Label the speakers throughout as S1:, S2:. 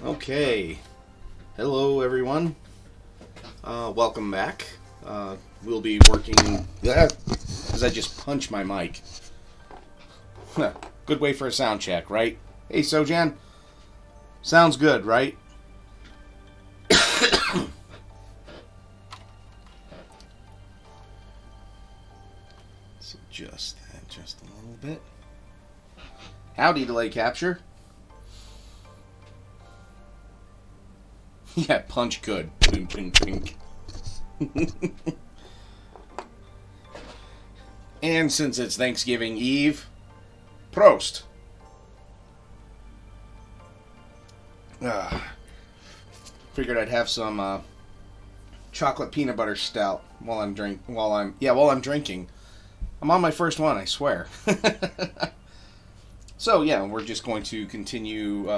S1: Okay. Hello, everyone. Welcome back. We'll be working... Because I just punched my mic. Good way for a sound check, right? Hey, Sojan. Sounds good, right? Let's adjust that just a little bit. Howdy, delay capture. Yeah, punch good. Pink, pink, pink. And since it's Thanksgiving Eve, Prost. Figured I'd have some chocolate peanut butter stout while I'm drinking. I'm on my first one, I swear. So yeah, we're just going to continue.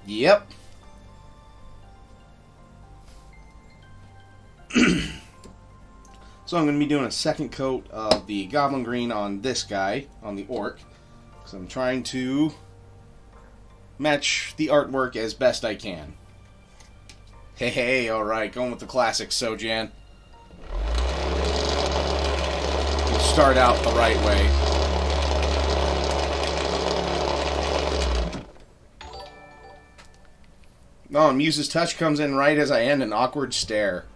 S1: Yep. So I'm going to be doing a second coat of the Goblin Green on this guy, on the Orc. Because I'm trying to match the artwork as best I can. Hey, alright, going with the classic, Sojan. We'll start out the right way. Oh, and Muse's touch comes in right as I end an awkward stare.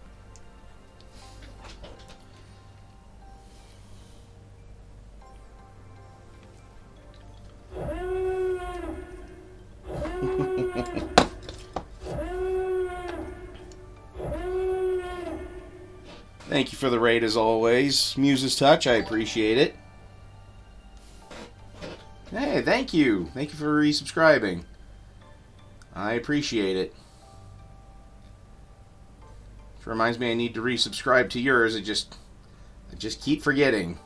S1: Thank you for the raid as always. Muse's touch, I appreciate it. Hey, thank you. Thank you for resubscribing. I appreciate it. Which reminds me I need to resubscribe to yours. I just keep forgetting.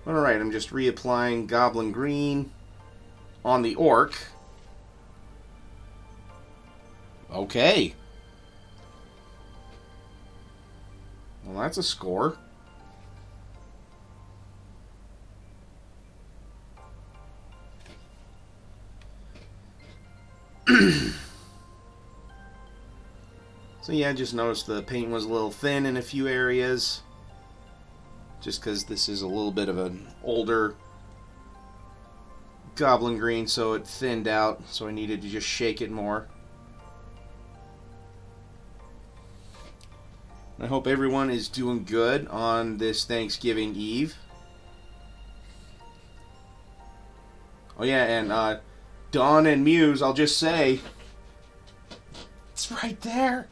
S1: Alright, I'm just reapplying Goblin Green on the Orc. Okay. Well, that's a score. So yeah, I just noticed the paint was a little thin in a few areas. Just because this is a little bit of an older Goblin Green, so it thinned out. So I needed to just shake it more. I hope everyone is doing good on this Thanksgiving Eve. Oh yeah, and Dawn and Muse, I'll just say, it's right there.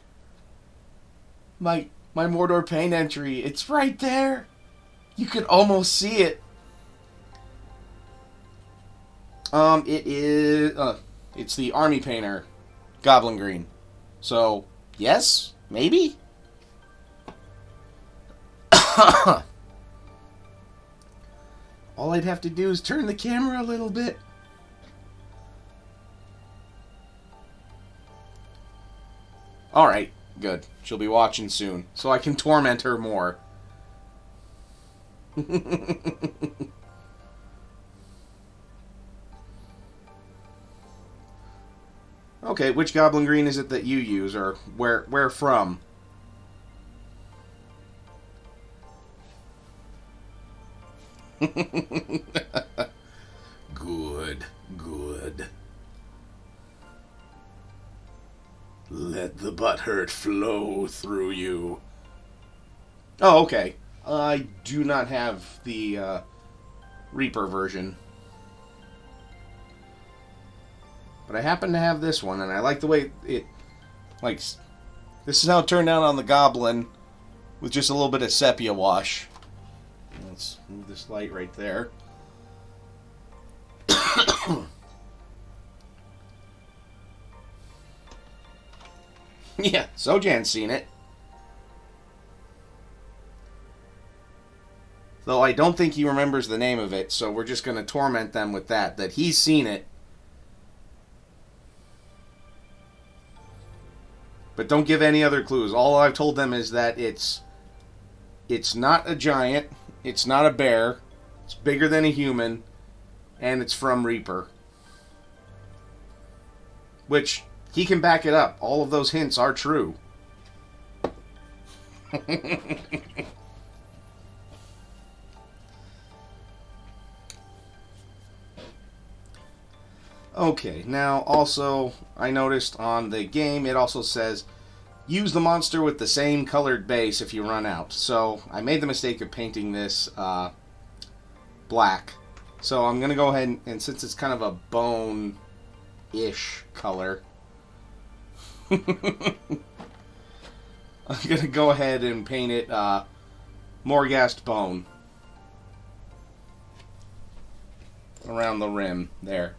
S1: My Mordor paint entry, it's right there. You could almost see it. It is it's the Army Painter Goblin Green. So, yes, maybe. All I'd have to do is turn the camera a little bit. Alright, good. She'll be watching soon, so I can torment her more. Okay, which Goblin Green is it that you use, or where from? Good. Let the butthurt flow through you. Oh, okay. I do not have the Reaper version. But I happen to have this one, and I like the way it... Like, this is how it turned out on the Goblin, with just a little bit of Sepia Wash. Let's move this light right there. Yeah, Sojan's seen it. Though I don't think he remembers the name of it, so we're just going to torment them with that he's seen it. But don't give any other clues. All I've told them is that it's not a giant, it's not a bear, It's bigger than a human, and it's from Reaper. Which, he can back it up. All of those hints are true. Okay, now also, I noticed on the game, it also says, use the monster with the same colored base if you run out. So, I made the mistake of painting this black. So, I'm going to go ahead and since it's kind of a bone-ish color, I'm going to go ahead and paint it Morghast bone around the rim there.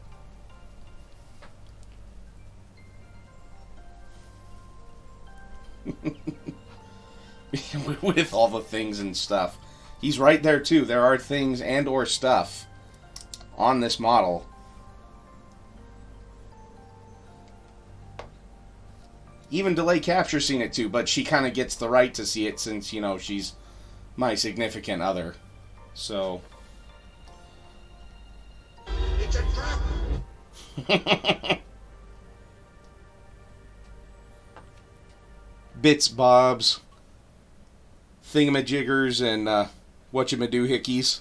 S1: With all the things and stuff. He's right there too. There are things and or stuff on this model. Even Delay Capture's seen it too, but she kind of gets the right to see it since, you know, she's my significant other. So... It's a trap! Bits, bobs, thingamajiggers, and whatchamadoohickeys.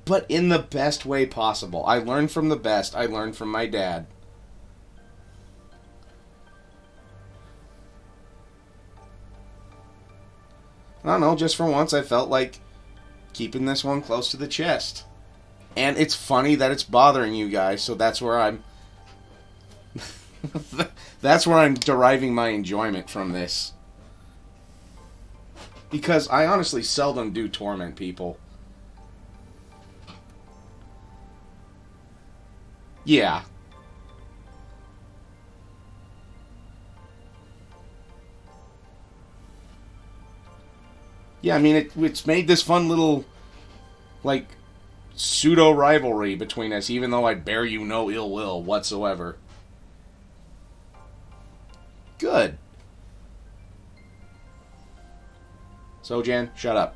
S1: But in the best way possible. I learned from the best. I learned from my dad. I don't know, just for once I felt like keeping this one close to the chest. And it's funny that it's bothering you guys, so that's where I'm... that's where I'm deriving my enjoyment from this. Because I honestly seldom do torment people. Yeah. Yeah, I mean, it's made this fun little, like, pseudo-rivalry between us, even though I bear you no ill will whatsoever. Good. So, Jan, shut up.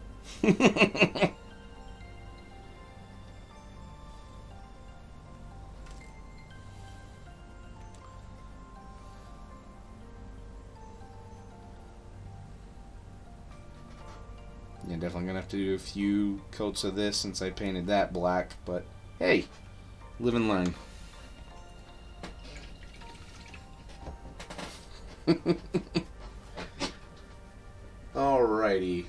S1: Yeah, definitely going to have to do a few coats of this since I painted that black, but hey, live and learn. Alrighty.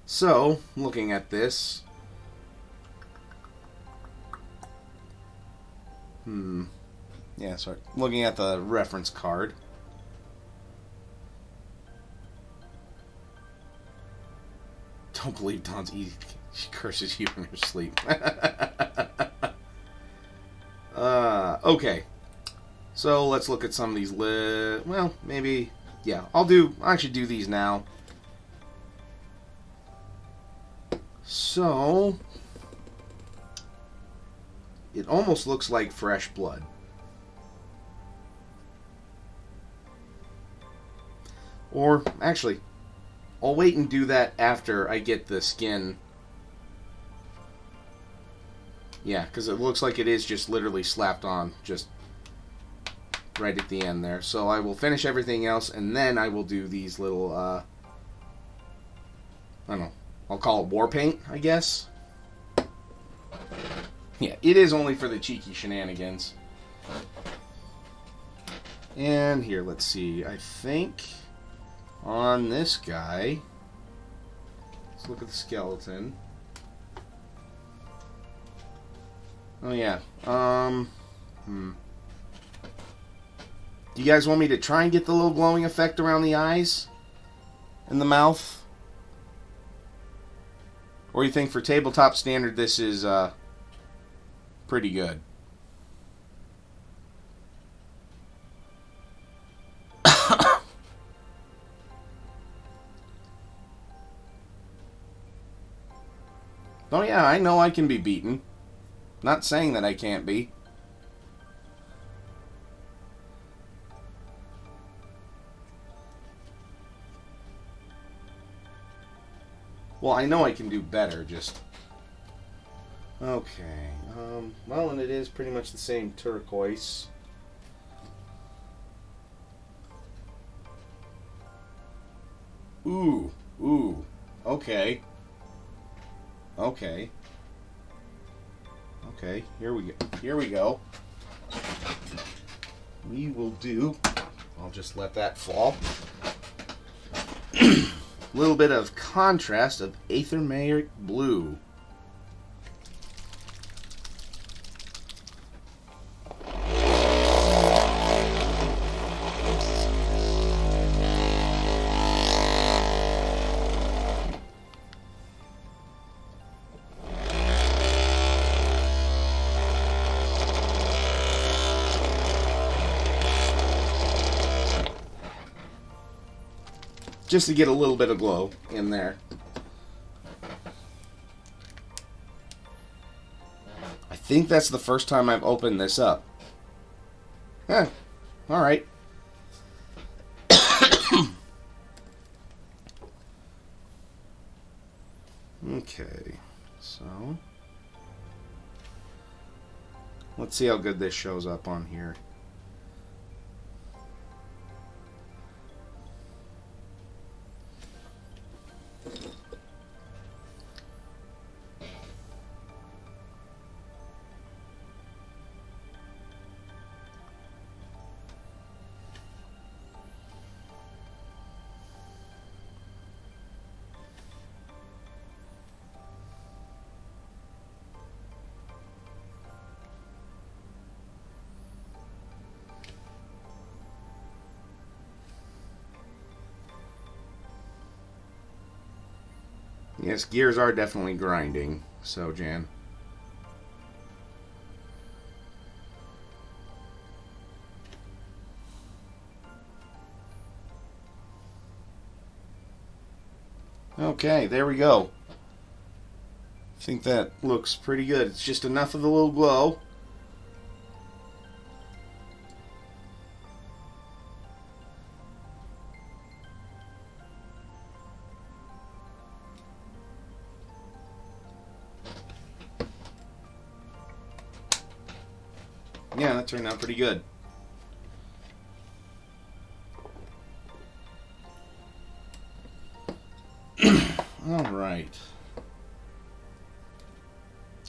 S1: So, looking at this. Yeah, sorry. Looking at the reference card. Don't believe Dawn's easy. She curses you in her sleep. Okay. So let's look at some of these. Well, maybe. Yeah, I'll actually do these now. So it almost looks like fresh blood. Or actually, I'll wait and do that after I get the skin. Yeah, because it looks like it is just literally slapped on, just right at the end there. So I will finish everything else, and then I will do these little, I don't know, I'll call it war paint, I guess. Yeah, it is only for the cheeky shenanigans. And here, let's see, I think on this guy, let's look at the skeleton. Oh yeah, Do you guys want me to try and get the little glowing effect around the eyes and the mouth? Or you think for tabletop standard this is pretty good? Oh yeah, I know I can be beaten. Not saying that I can't be. Well, I know I can do better, just... Okay, well, and it is pretty much the same turquoise. Ooh, okay. Okay, here we go. We will do... I'll just let that fall. A little bit of contrast of Aethermeric Blue. Just to get a little bit of glow in there. I think that's the first time I've opened this up. Huh. Alright. Okay. So... let's see how good this shows up on here. Yes, gears are definitely grinding, so Jan. Okay, there we go. I think that looks pretty good. It's just enough of the little glow. Yeah, that turned out pretty good. Alright.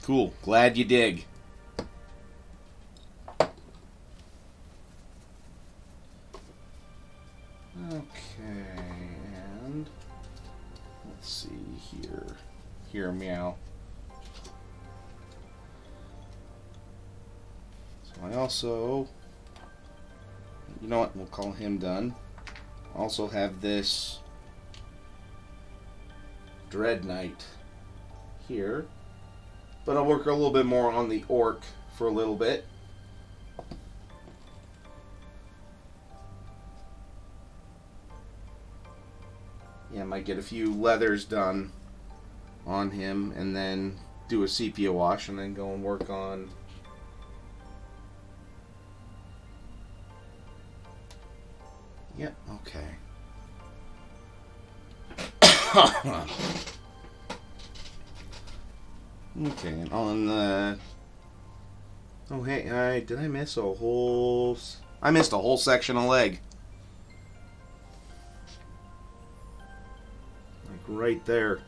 S1: Cool. Glad you dig. Okay, and let's see here. Here, meow. I also, you know what, we'll call him done. Also have this Dread Knight here, but I'll work a little bit more on the orc for a little bit. Yeah, I might get a few leathers done on him and then do a sepia wash and then go and work on yep, okay. Okay, and on the... oh, hey, did I miss a whole... I missed a whole section of leg. Like right there.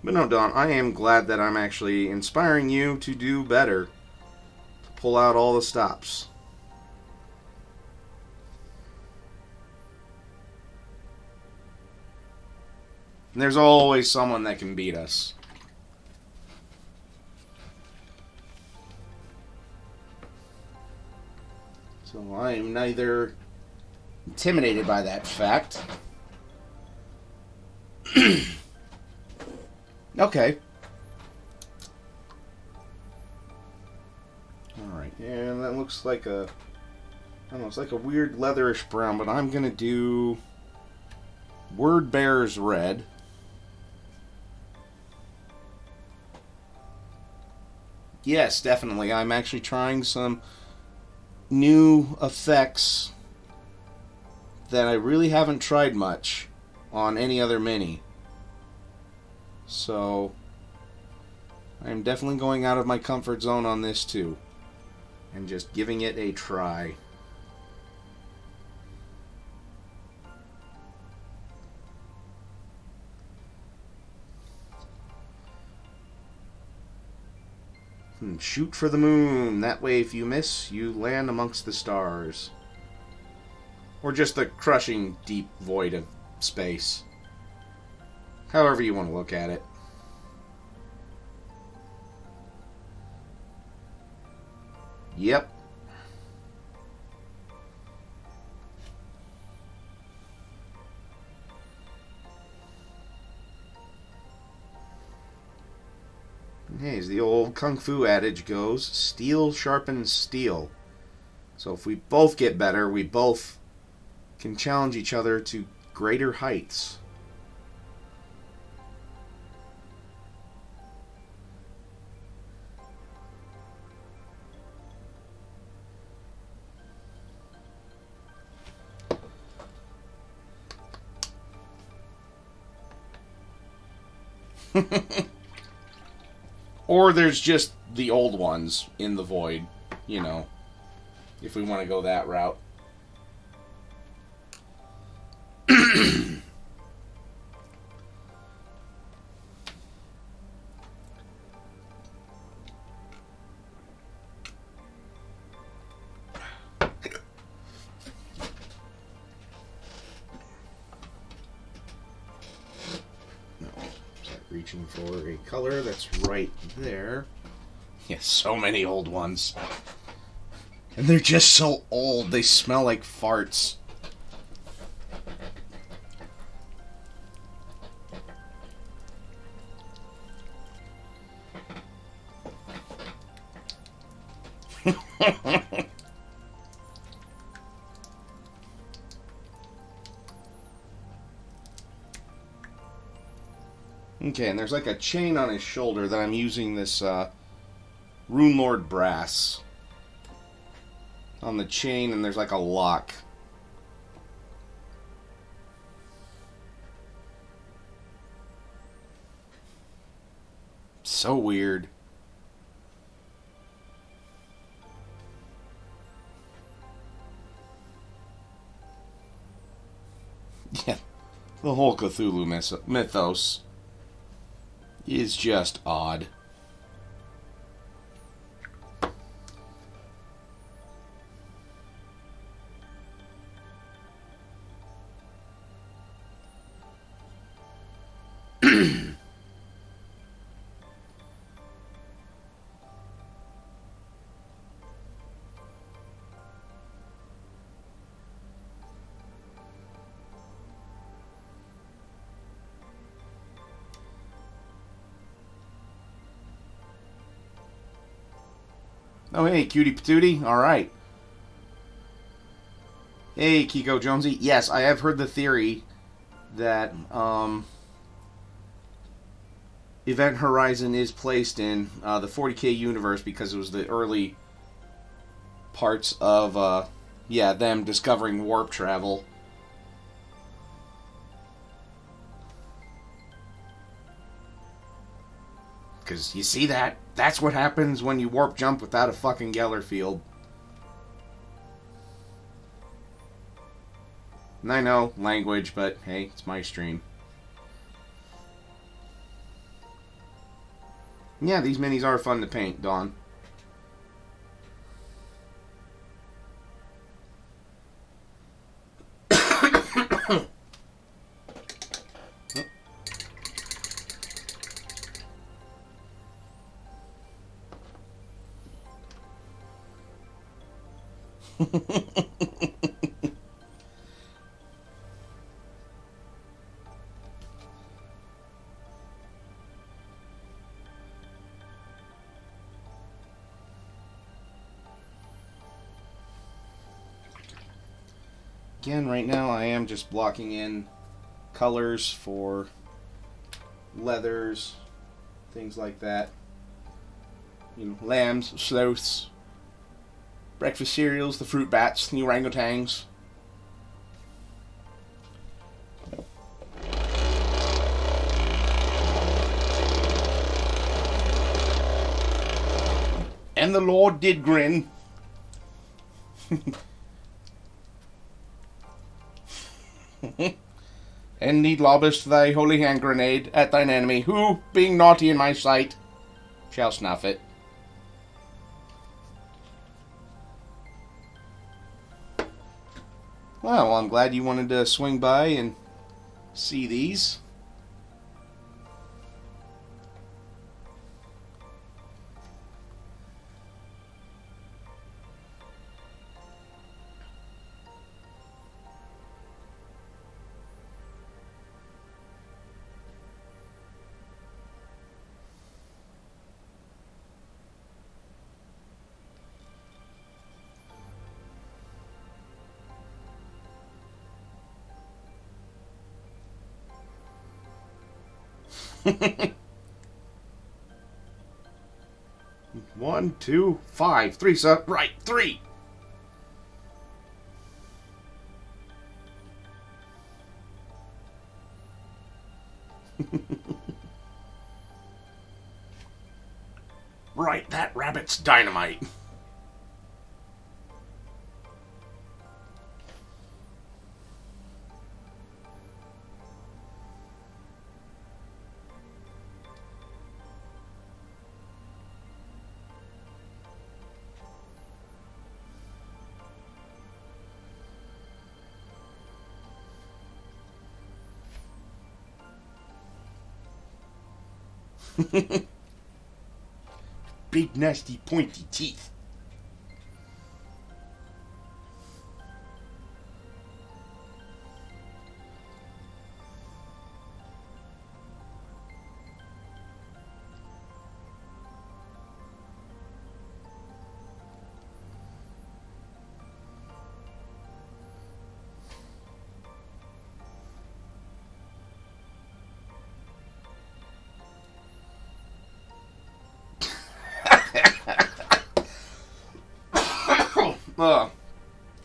S1: But no, Don, I am glad that I'm actually inspiring you to do better. To pull out all the stops. And there's always someone that can beat us. So I am neither intimidated by that fact. Okay. Alright, and that looks like a... I don't know, it's like a weird leatherish brown, but I'm going to do Word Bearer's Red. Yes, definitely. I'm actually trying some new effects that I really haven't tried much on any other mini. So, I'm definitely going out of my comfort zone on this too. And just giving it a try. Shoot for the moon. That way, if you miss, you land amongst the stars. Or just the crushing deep void of space. However you want to look at it. Yep. Hey, as the old kung fu adage goes, steel sharpens steel. So if we both get better, we both can challenge each other to greater heights. Or there's just the old ones in the void, you know, if we want to go that route. Reaching for a color that's right there. Yes, so many old ones. And they're just so old, they smell like farts. Okay, and there's like a chain on his shoulder that I'm using this Rune Lord brass on the chain, and there's like a lock. So weird. Yeah, the whole Cthulhu mythos is just odd. Oh, hey, cutie patootie. All right. Hey, Kiko Jonesy. Yes, I have heard the theory that Event Horizon is placed in the 40K universe because it was the early parts of, them discovering warp travel. Because you see that? That's what happens when you warp jump without a fucking Geller field. And I know, language, but hey, it's my stream. Yeah, these minis are fun to paint, Dawn. Again, right now I am just blocking in colors for leathers, things like that. lambs, sloths, breakfast cereals, the fruit bats, the orangutans. And the Lord did grin. And need lobbest thy holy hand grenade at thine enemy, who, being naughty in my sight, shall snuff it. Well, I'm glad you wanted to swing by and see these. One, two, five, three, so right, three. Right, that rabbit's dynamite. Big, nasty, pointy teeth.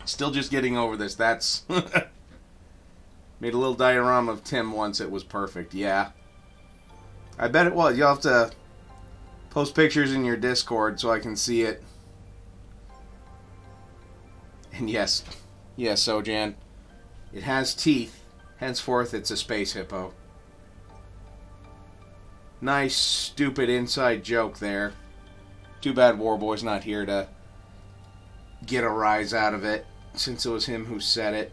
S1: Still just getting over this. That's... Made a little diorama of Tim once. It was perfect. Yeah. I bet it was. You'll have to post pictures in your Discord so I can see it. And yes. Yes, Sojan. It has teeth. Henceforth, it's a space hippo. Nice, stupid inside joke there. Too bad Warboy's not here to get a rise out of it, since it was him who said it.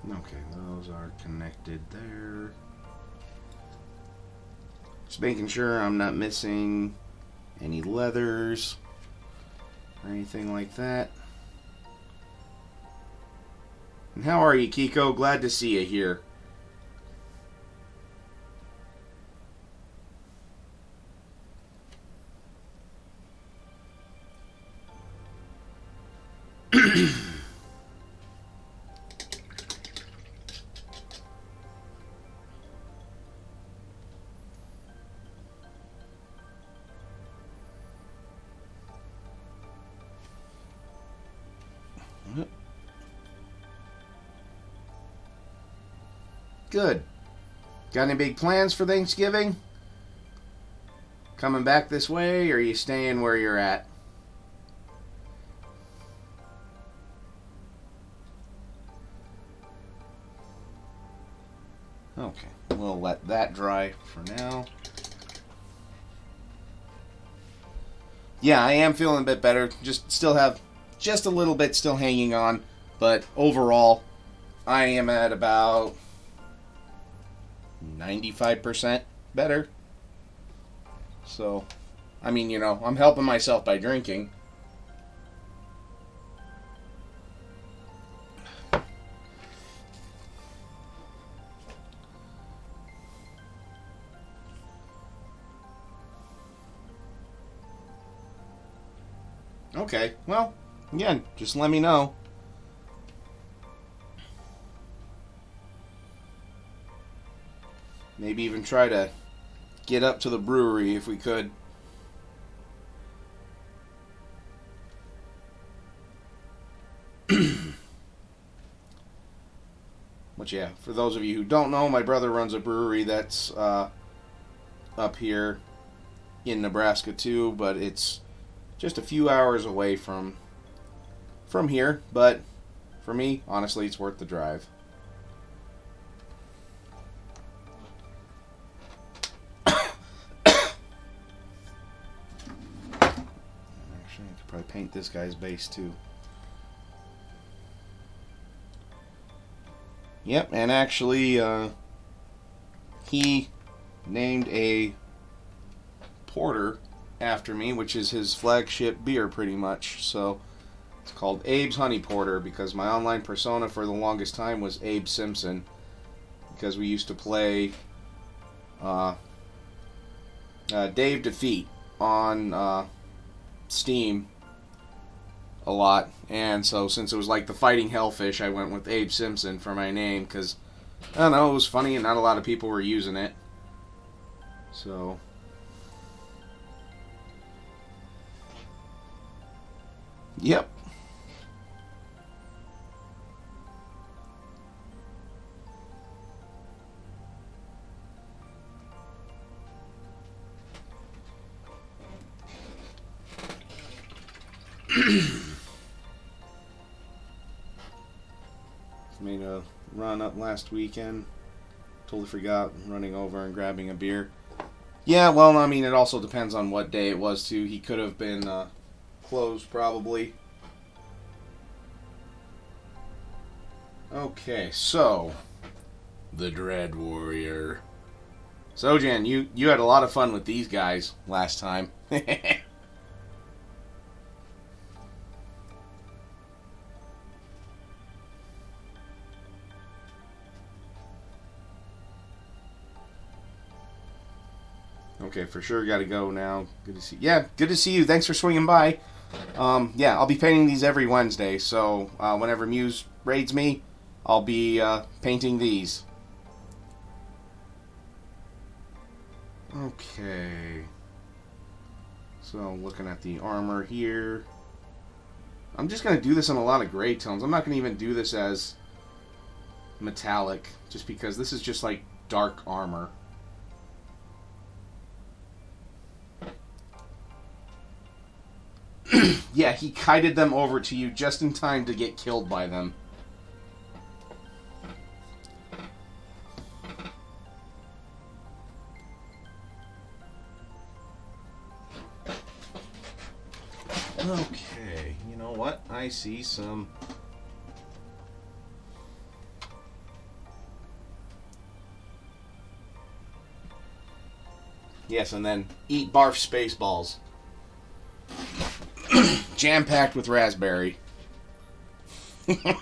S1: Okay, those are connected there. Just making sure I'm not missing any leathers or anything like that. And how are you, Kiko? Glad to see you here. Good. Got any big plans for Thanksgiving? Coming back this way, or are you staying where you're at? Okay, we'll let that dry for now. yeah, I am feeling a bit better. Just still have just a little bit still hanging on, but overall, I am at about 95% better. So, I mean, I'm helping myself by drinking. Okay, well, again, just let me know. Maybe even try to get up to the brewery if we could. But yeah, for those of you who don't know, my brother runs a brewery that's up here in Nebraska too, but it's just a few hours away from here. But for me, honestly, it's worth the drive. Actually, I could probably paint this guy's base too. Yep, and actually, he named a porter after me, which is his flagship beer pretty much. So it's called Abe's Honey Porter because my online persona for the longest time was Abe Simpson, because we used to play Dave Defeat on Steam a lot, and so since it was like the Fighting Hellfish, I went with Abe Simpson for my name because, I don't know, it was funny and not a lot of people were using it. So yep. Made a run up last weekend. Totally forgot running over and grabbing a beer. Yeah, well, I mean, it also depends on what day it was, too. He could have been closed, probably. Okay, so the Dread Warrior. So, Jen, you had a lot of fun with these guys last time. Okay, for sure, got to go now. Good to see you. Yeah, good to see you. Thanks for swinging by. Yeah, I'll be painting these every Wednesday, so whenever Muse raids me, I'll be painting these. Okay. So, looking at the armor here. I'm just going to do this in a lot of gray tones. I'm not going to even do this as metallic, just because this is just like dark armor. Yeah, he kited them over to you just in time to get killed by them. Okay, you know what? I see some... Yes, and then eat barf space balls. Jam-packed with raspberry. Okay, I'm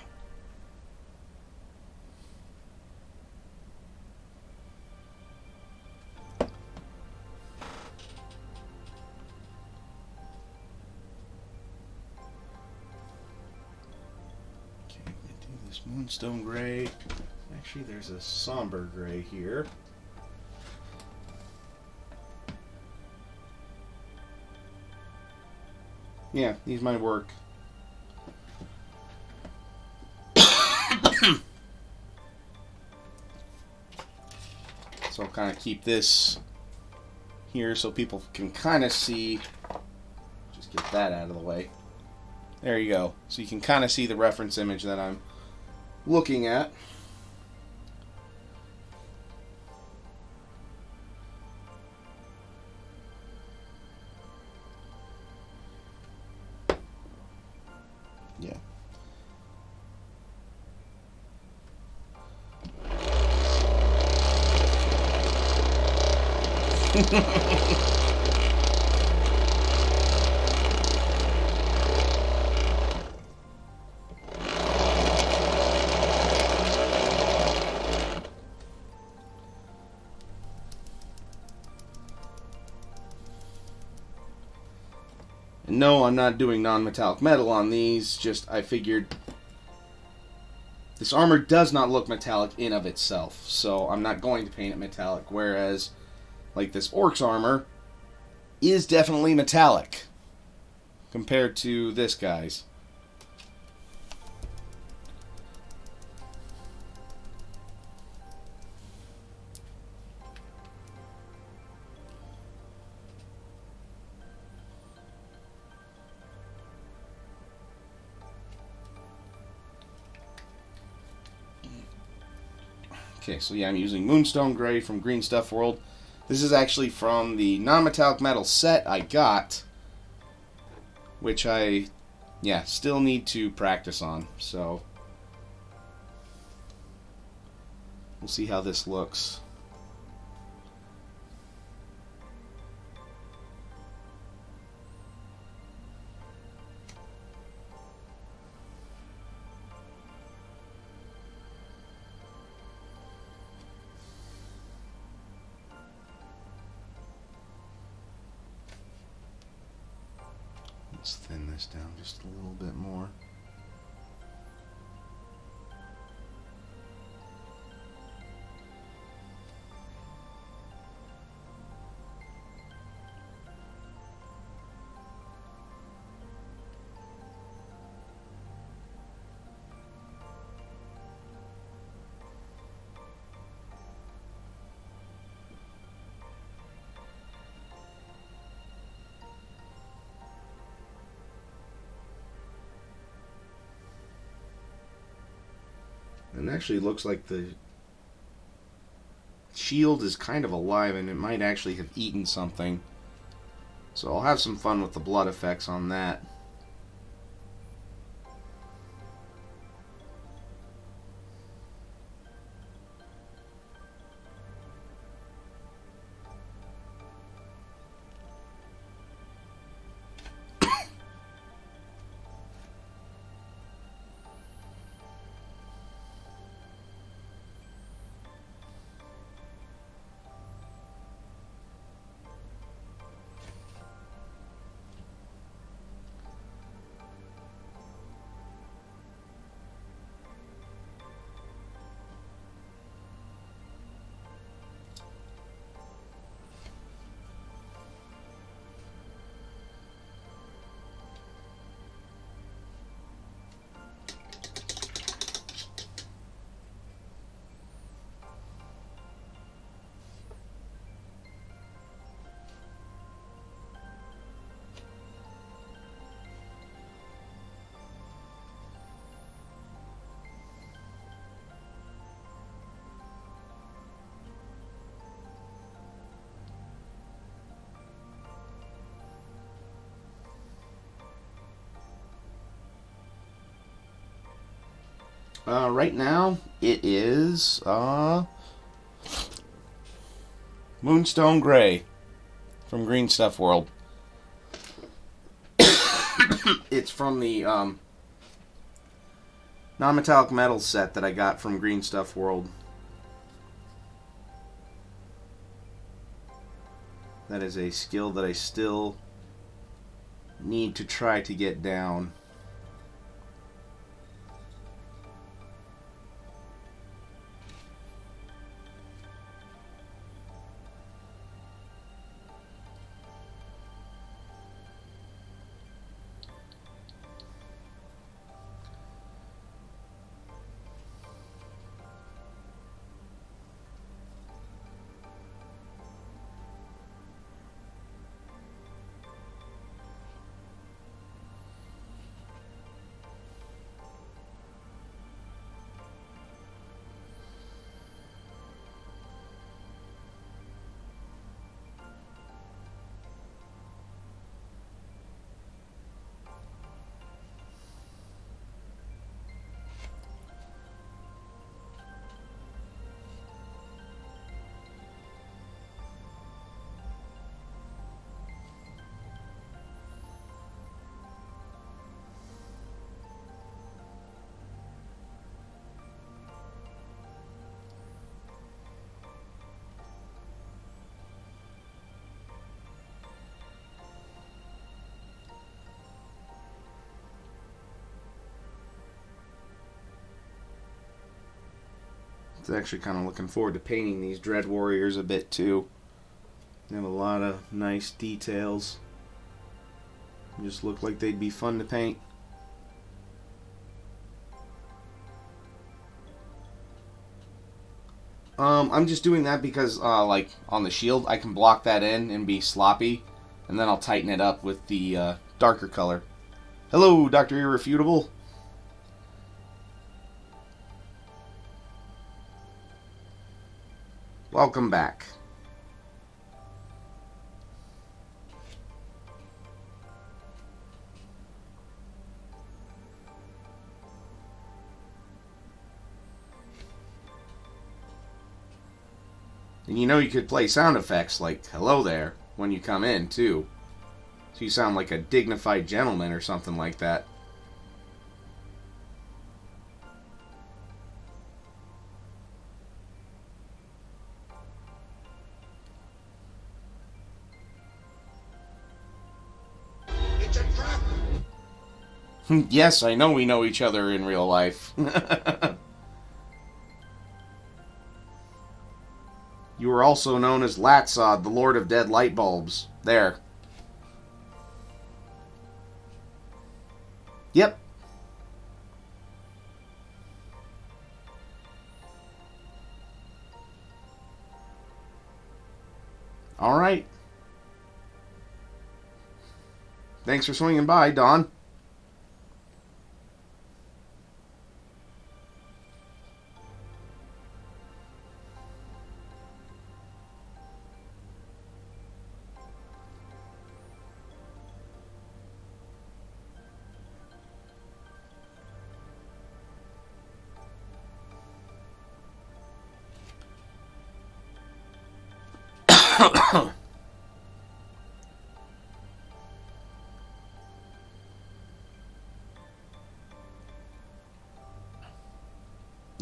S1: gonna do this moonstone gray. Actually, there's a somber gray here. Yeah, these might work. So I'll kind of keep this here so people can kind of see. Just get that out of the way. There you go. So you can kind of see the reference image that I'm looking at. Yeah. No, I'm not doing non-metallic metal on these, just I figured this armor does not look metallic in of itself, so I'm not going to paint it metallic, whereas, like this orc's armor is definitely metallic compared to this guy's. Okay, so yeah, I'm using Moonstone Gray from Green Stuff World. This is actually from the non-metallic metal set I got, which I, yeah, still need to practice on, so we'll see how this looks. Let's thin this down just a little bit more. And actually looks like the shield is kind of alive and it might actually have eaten something. So I'll have some fun with the blood effects on that. Right now, it is Moonstone Gray from Green Stuff World. It's from the non-metallic metal set that I got from Green Stuff World. That is a skill that I still need to try to get down. actually kind of looking forward to painting these Dread Warriors a bit too. They have a lot of nice details. They just look like they'd be fun to paint. I'm just doing that because, like, on the shield, I can block that in and be sloppy, and then I'll tighten it up with the darker color. Hello, Dr. Irrefutable. Welcome back. And you know you could play sound effects like hello there when you come in too. So you sound like a dignified gentleman or something like that.
S2: It's a trap!
S1: Yes, I know we know each other in real life. You were also known as Latsod, the Lord of Dead Light Bulbs. There. Yep. Alright. Thanks for swinging by, Dawn.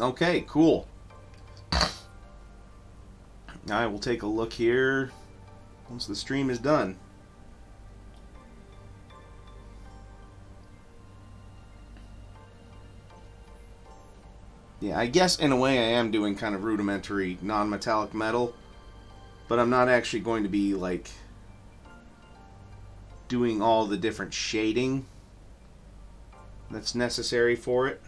S1: Okay, cool. I will take a look here once the stream is done. Yeah, I guess in a way I am doing kind of rudimentary non-metallic metal, but I'm not actually going to be like doing all the different shading that's necessary for it.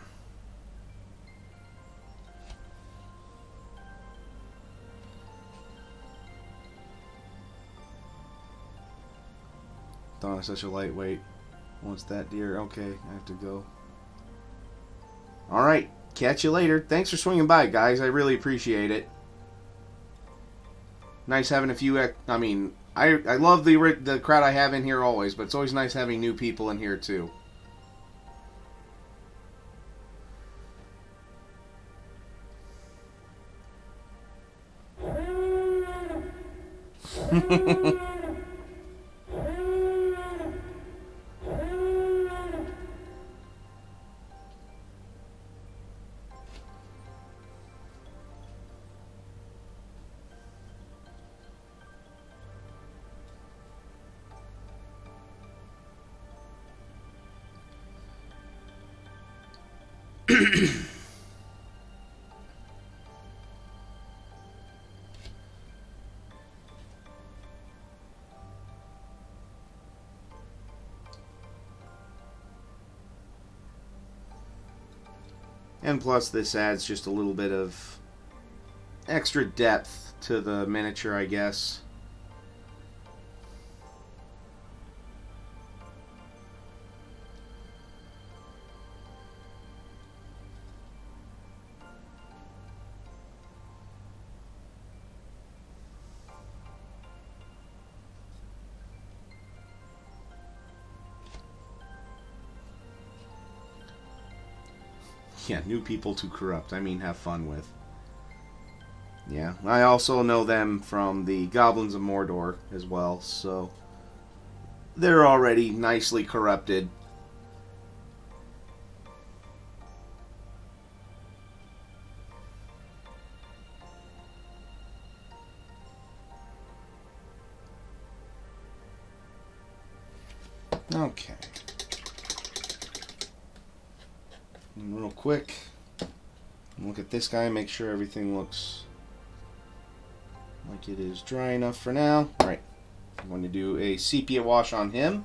S1: Dawn is such a lightweight. What's that, dear? Okay, I have to go. Alright, catch you later. Thanks for swinging by, guys. I really appreciate it. Nice having a few... I mean, I love the crowd I have in here always, but it's always nice having new people in here, too. And plus this adds just a little bit of extra depth to the miniature, I guess. Yeah, new people to corrupt. I mean, have fun with. Yeah, I also know them from the Goblins of Mordor as well, so they're already nicely corrupted. Okay. And real quick, Look at this guy, make sure everything looks like it is dry enough for now. Alright, I'm going to do a sepia wash on him.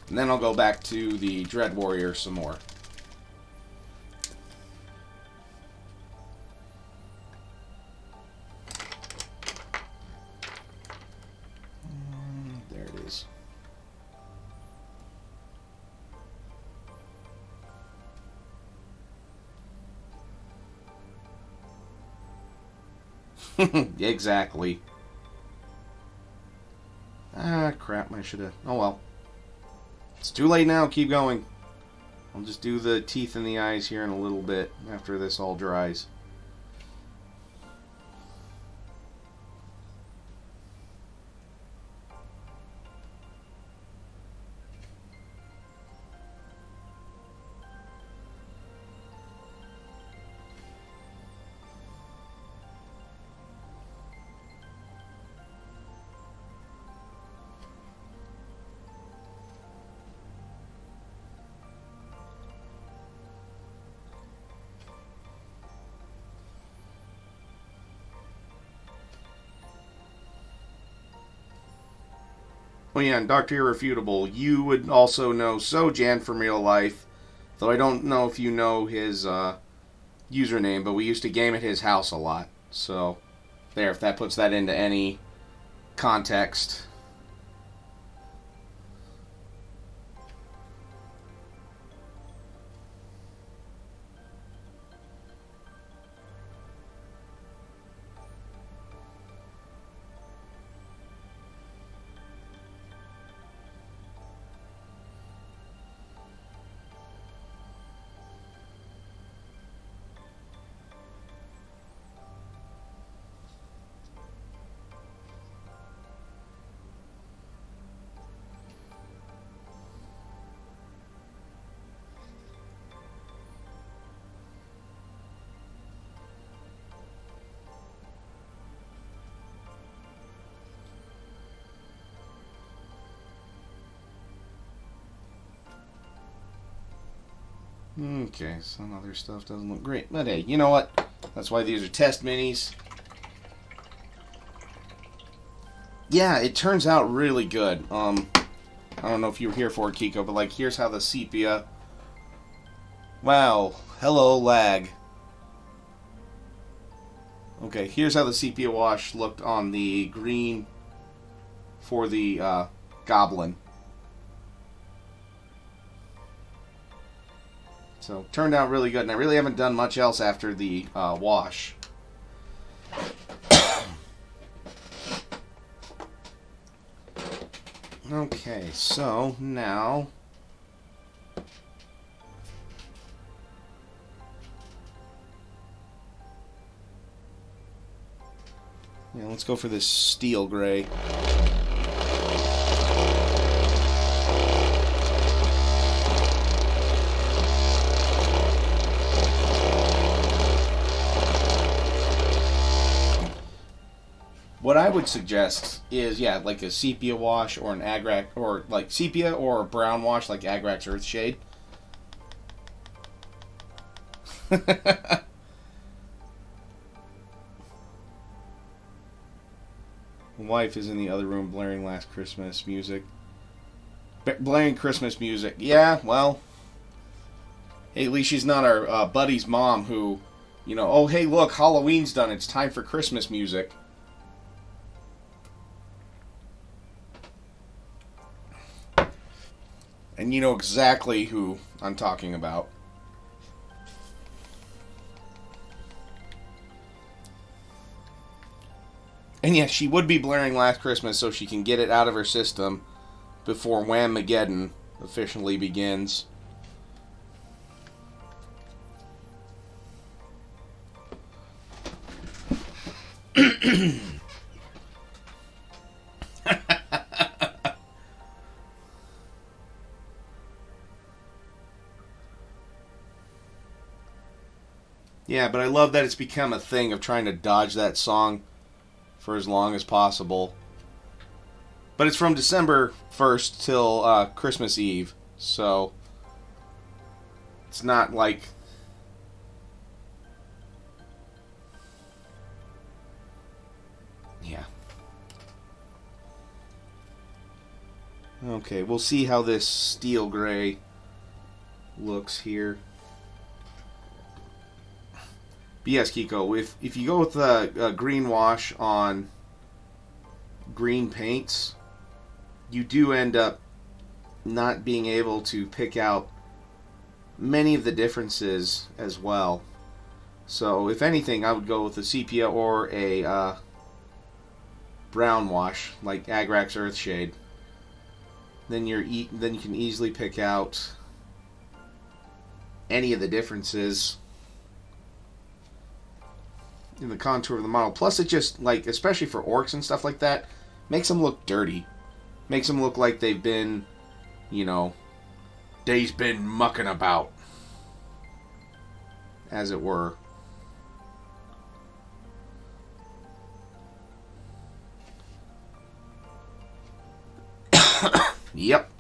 S1: And then I'll go back to the Dread Warrior some more. There it is. Exactly. Ah, crap, I should have... Oh well. It's too late now, keep going. I'll just do the teeth and the eyes here in a little bit after this all dries. Oh yeah, and Dr. Irrefutable, you would also know Sojan from real life, though I don't know if you know his username, but we used to game at his house a lot. So, there, if that puts that into any context. Okay, some other stuff doesn't look great. But hey, you know what? That's why these are test minis. Yeah, it turns out really good. I don't know if you were here for it, Kiko, but like, here's how the sepia... Wow, hello, lag. Okay, here's how the sepia wash looked on the green for the goblin. So, turned out really good, and I really haven't done much else after the wash. Okay, so now... Yeah, let's go for this steel gray. What I would suggest is, yeah, like a sepia wash or an Agrax, or like sepia or a brown wash like Agrax Earthshade. Wife is in the other room blaring Last Christmas music. Blaring Christmas music. Yeah, well, hey, at least she's not our buddy's mom who, you know, oh, hey, look, Halloween's done. It's time for Christmas music. And you know exactly who I'm talking about. And yes, she would be blaring Last Christmas so she can get it out of her system before Wham-mageddon officially begins. Yeah, but I love that it's become a thing of trying to dodge that song for as long as possible. But it's from December 1st till Christmas Eve. So it's not like... Yeah. Okay, we'll see how this steel gray looks here. But yes, Kiko, if you go with the green wash on green paints, you do end up not being able to pick out many of the differences as well. So, if anything, I would go with a sepia or a brown wash, like Agrax Earthshade. Then then you can easily pick out any of the differences in the contour of the model. Plus, it just, like, especially for orcs and stuff like that, makes them look dirty. Makes them look like they've been, you know, they've been mucking about, as it were. Yep.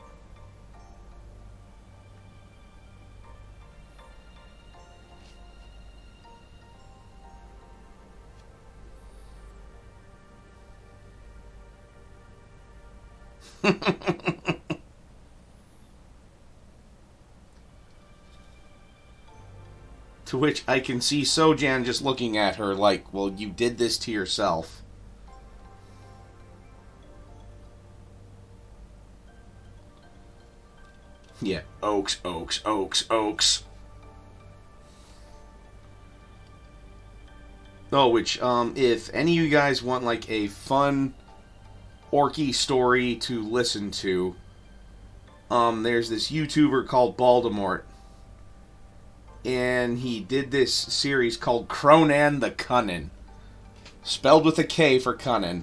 S1: To which I can see Sojan just looking at her like, well, you did this to yourself. Yeah, oaks, oaks, oaks, oaks. Oh, which, if any of you guys want, like, a fun orky story to listen to, there's this YouTuber called Baldemort, and he did this series called Cronan the Cunnin, spelled with a K for Cunnin,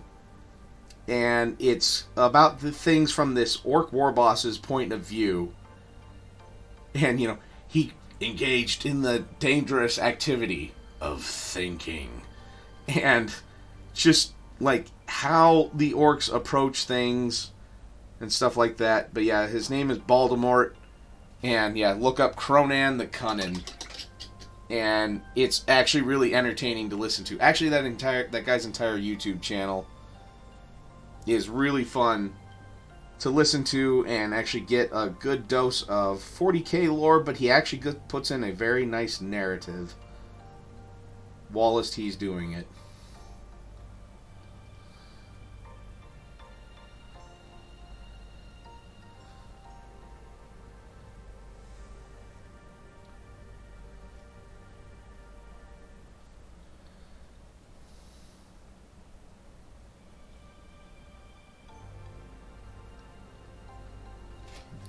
S1: and it's about the things from this orc war boss's point of view, and, you know, he engaged in the dangerous activity of thinking, and just, like, how the orcs approach things and stuff like that. But yeah, his name is Baldemort, and yeah, look up Cronan the Cunnin, and it's actually really entertaining to listen to. Actually, that guy's entire YouTube channel is really fun to listen to and actually get a good dose of 40k lore, but he actually puts in a very nice narrative whilst he's doing it.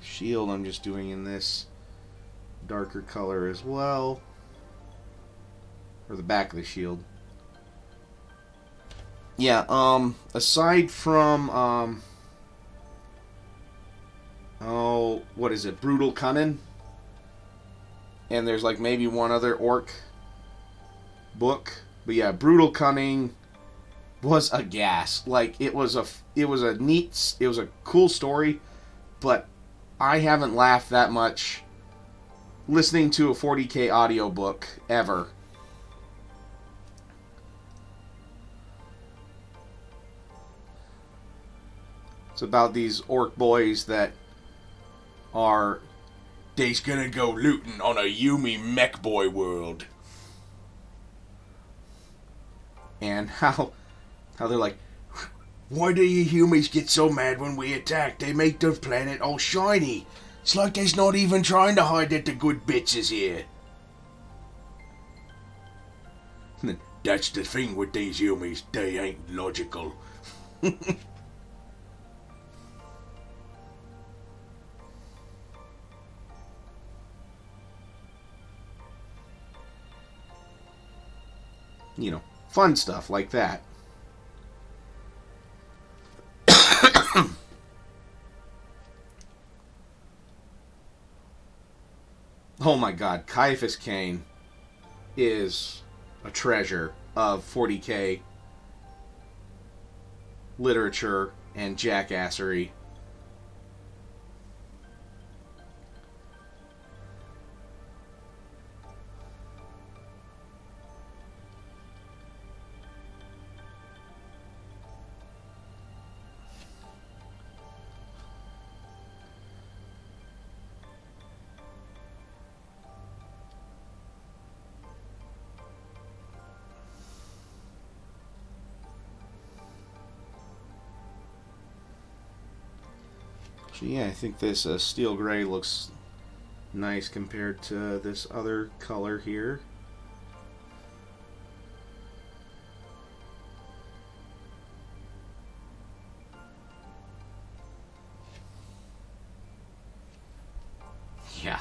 S1: Shield I'm just doing in this darker color as well, or the back of the shield. Yeah, aside from what is it, Brutal Cunnin, and there's like maybe one other orc book, but yeah, Brutal Cunning was a gas. Like, it was a cool story, but I haven't laughed that much listening to a 40k audiobook ever. It's about these orc boys that are, they's gonna go looting on a Yumi mech boy world. And how they're like, why do you humans get so mad when we attack? They make the planet all shiny. It's like they's not even trying to hide that the good bits is here. That's the thing with these humans. They ain't logical. You know, fun stuff like that. Oh my god, Caiaphas Cain is a treasure of 40k literature and jackassery. So yeah, I think this steel gray looks nice compared to this other color here. Yeah.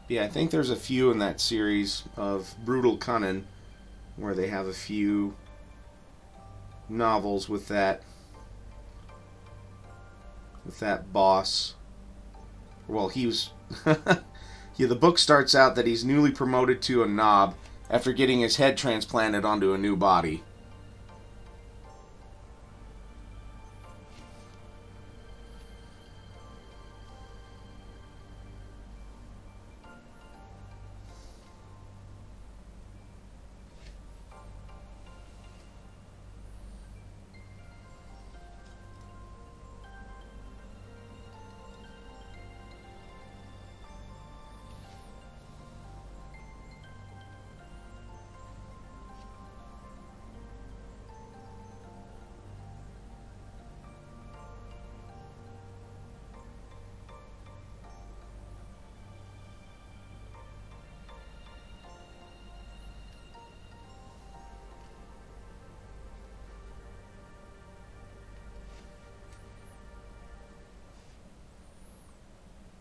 S1: Yeah, I think there's a few in that series of Brutal Cunning where they have a few novels with that boss. Well, he was yeah, the book starts out that he's newly promoted to a knob after getting his head transplanted onto a new body.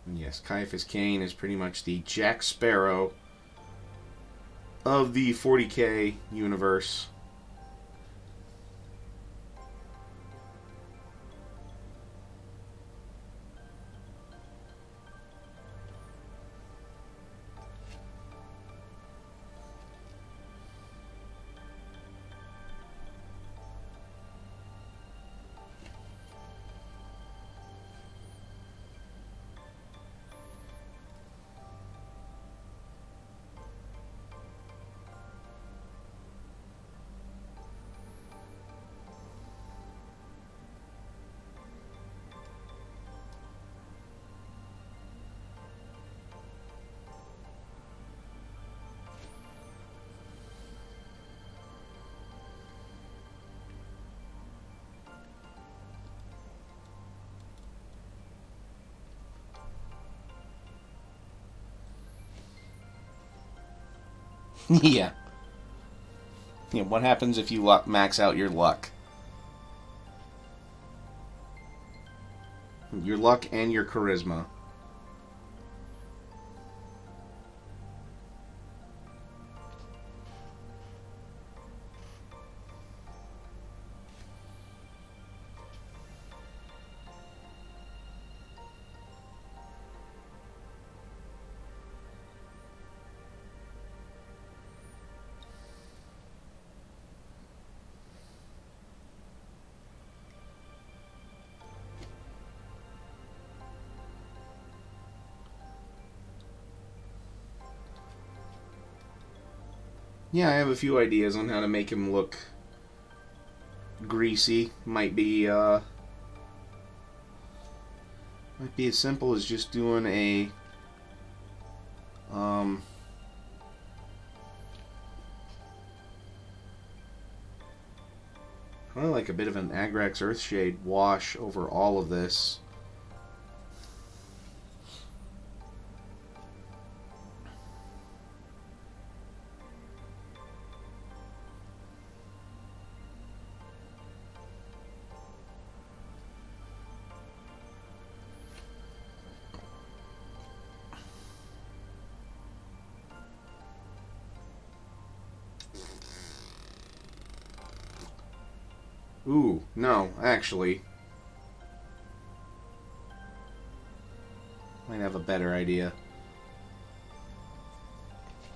S1: And yes, Caiaphas Cain is pretty much the Jack Sparrow of the 40K universe. Yeah. Yeah, what happens if you max out your luck? Your luck and your charisma. Yeah, I have a few ideas on how to make him look greasy. Might be as simple as just doing a probably like a bit of an Agrax Earthshade wash over all of this. Ooh, no, actually. Might have a better idea.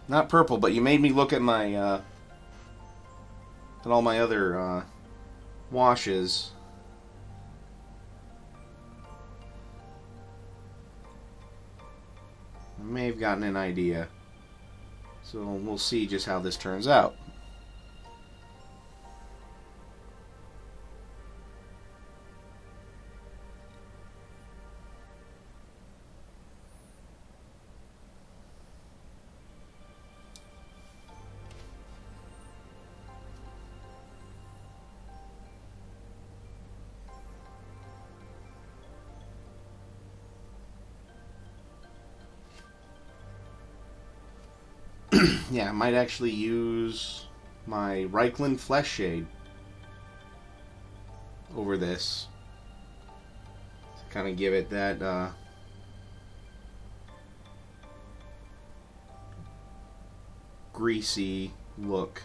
S1: Not purple, but you made me look at my, at all my other, washes. I may have gotten an idea. So we'll see just how this turns out. Yeah, I might actually use my Reichland Flesh Shade over this to kind of give it that greasy look.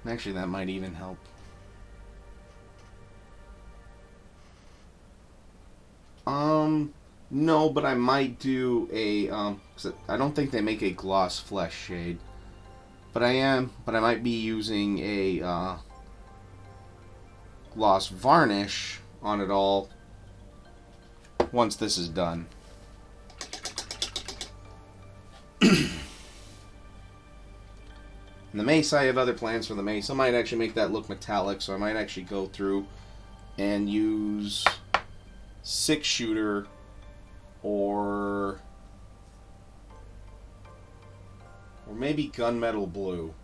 S1: Actually, that might even help. No, but I might do a, 'cause I don't think they make a gloss flesh shade. But I might be using a, gloss varnish on it all once this is done. And the mace, I have other plans for the mace. I might actually make that look metallic, so I might actually go through and use 6-shooter or maybe gunmetal blue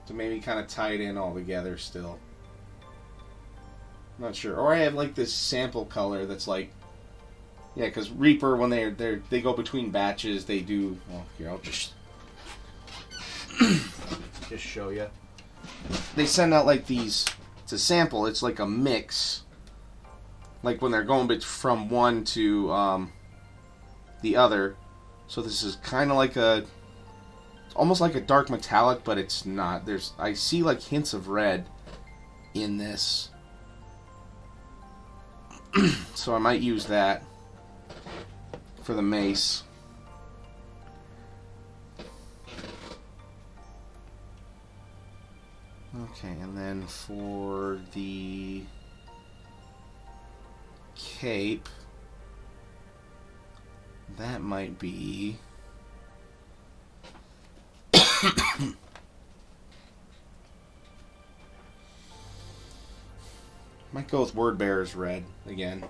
S1: to maybe kind of tie it in all together still. Not sure. Or I have like this sample color that's like, yeah, because Reaper, when they go between batches, they do. Well, here, I'll just show you. They send out like these. It's a sample. It's like a mix. Like when they're going from one to the other. So this is kind of like it's almost like a dark metallic, but it's not. I see like hints of red in this. So I might use that for the mace. Okay, and then for the cape, that might be might go with Word Bearer's red again.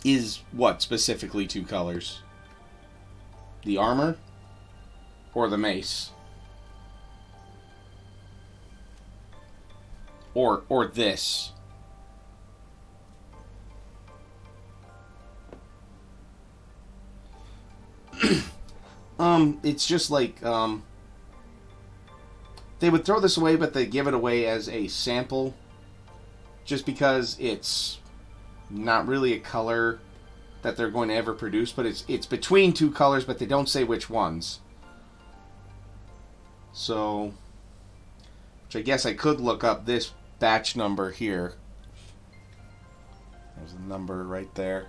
S1: is what specifically 2 colors? The armor or the mace? Or this? It's just like, they would throw this away, but they give it away as a sample, just because it's not really a color that they're going to ever produce, but it's between 2 colors, but they don't say which ones. So, which I guess I could look up this batch number here. There's a number right there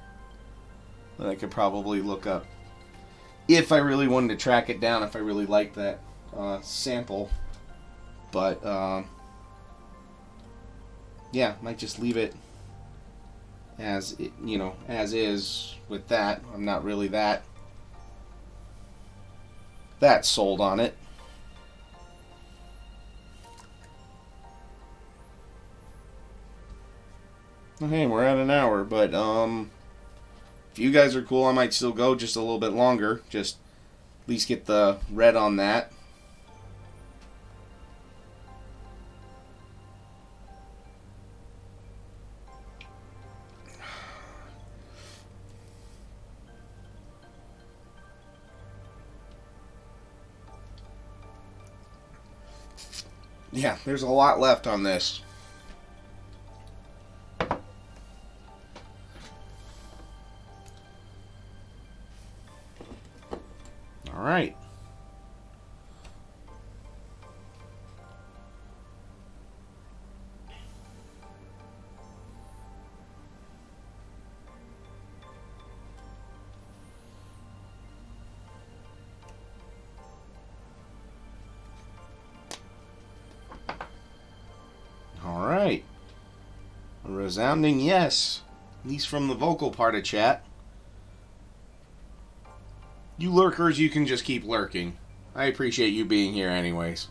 S1: that I could probably look up if I really wanted to track it down, if I really liked that sample. But, yeah, might just leave it as it, as is with that. I'm not really that sold on it. Okay, we're at an hour, but if you guys are cool, I might still go just a little bit longer. Just at least get the red on that. Yeah, there's a lot left on this. All right. All right. A resounding yes, at least from the vocal part of chat. You lurkers, you can just keep lurking. I appreciate you being here anyways.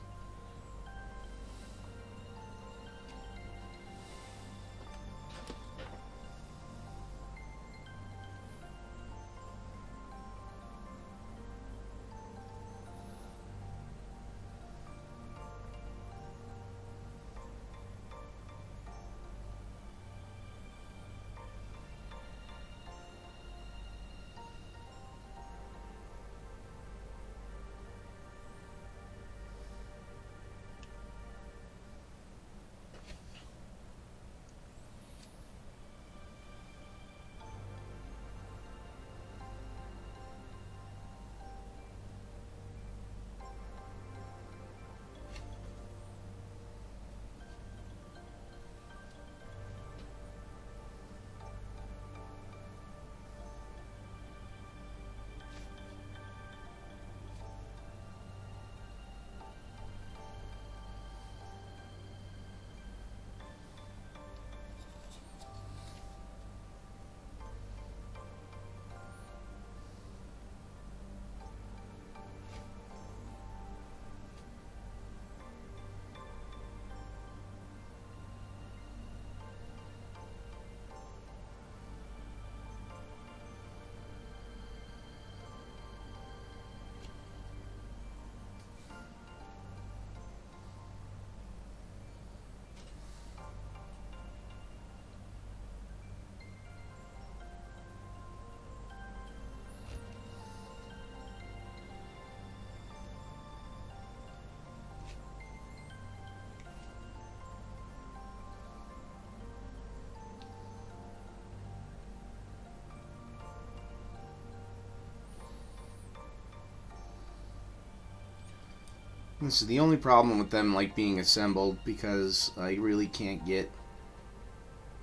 S1: This is the only problem with them being assembled, because I really can't get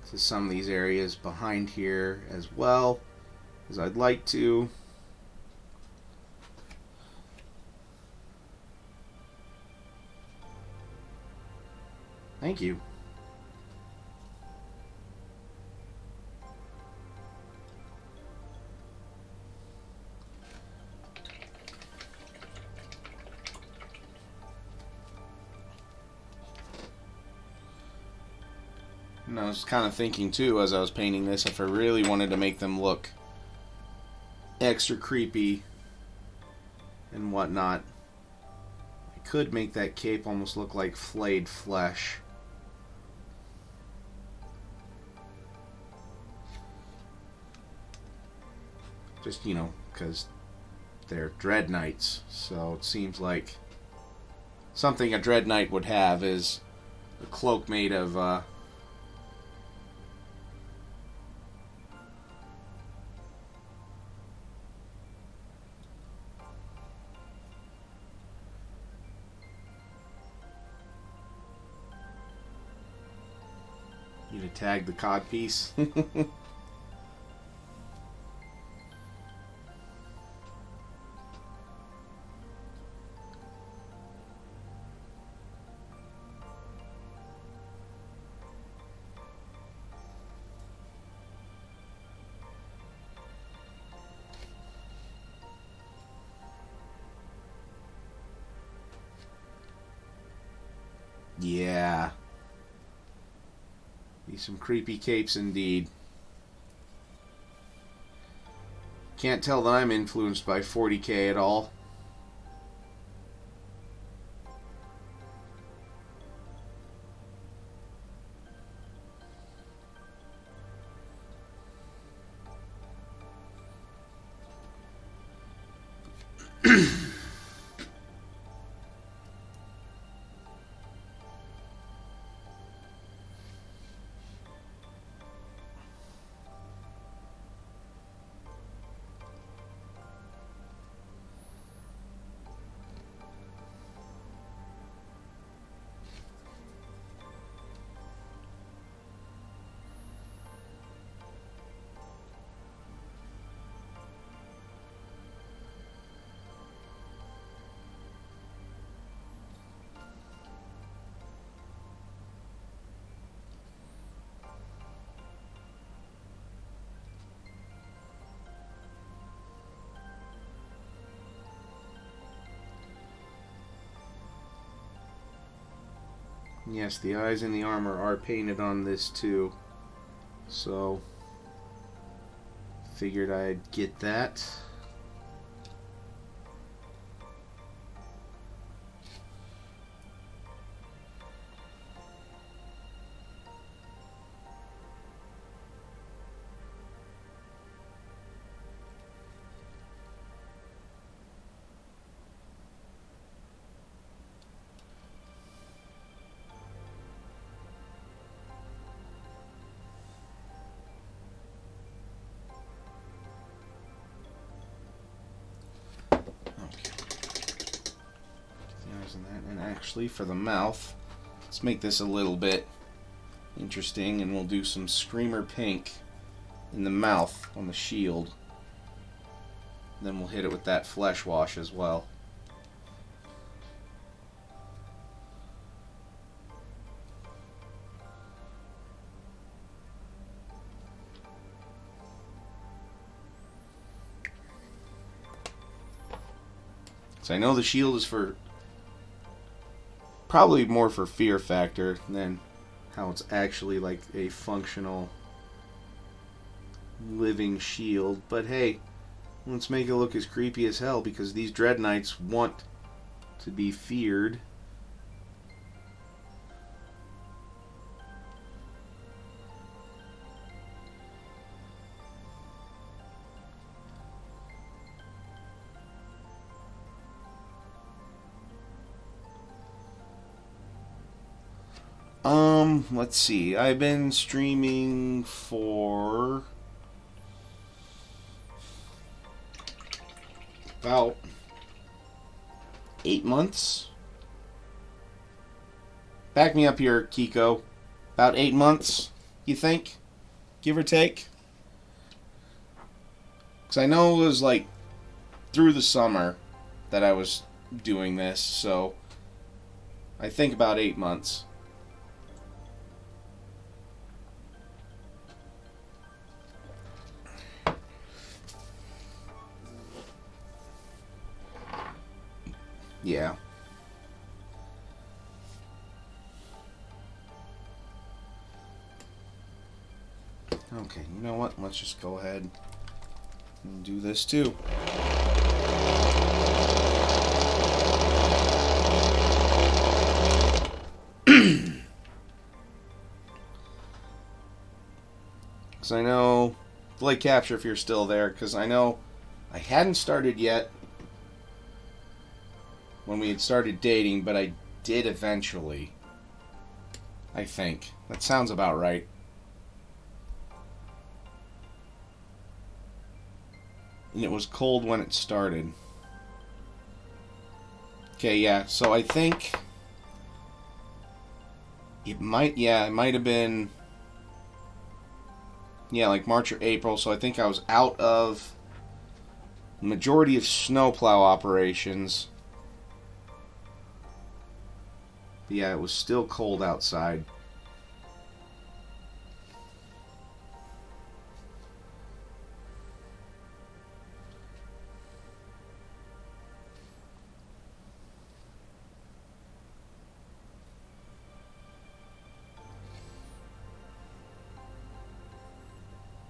S1: to some of these areas behind here as well as I'd like to. Thank you. And I was kind of thinking too, as I was painting this, if I really wanted to make them look extra creepy and whatnot, I could make that cape almost look like flayed flesh. Just, you know, because they're Dread Knights, so it seems like something a Dread Knight would have is a cloak made of you to tag the cod piece. Yeah. Be some creepy capes indeed. Can't tell that I'm influenced by 40K at all. Yes, the eyes and the armor are painted on this too. So, figured I'd get that. And actually, for the mouth, let's make this a little bit interesting, and we'll do some Screamer Pink in the mouth on the shield. Then we'll hit it with that Flesh Wash as well. So I know the shield is for probably more for fear factor than how it's actually like a functional living shield. But hey, let's make it look as creepy as hell, because these Dread Knights want to be feared. Let's see. I've been streaming for about 8 months. Back me up here, Kiko. About 8 months, you think? Give or take? Because I know it was like through the summer that I was doing this, so I think about 8 months. Yeah. Okay, you know what? Let's just go ahead and do this too. Because I know... Delay capture if you're still there, because I know I hadn't started yet when we had started dating, but I did eventually. I think. That sounds about right. And it was cold when it started. Okay, yeah, so I think it might have been, yeah, like March or April, so I think I was out of the majority of snowplow operations. But yeah, it was still cold outside.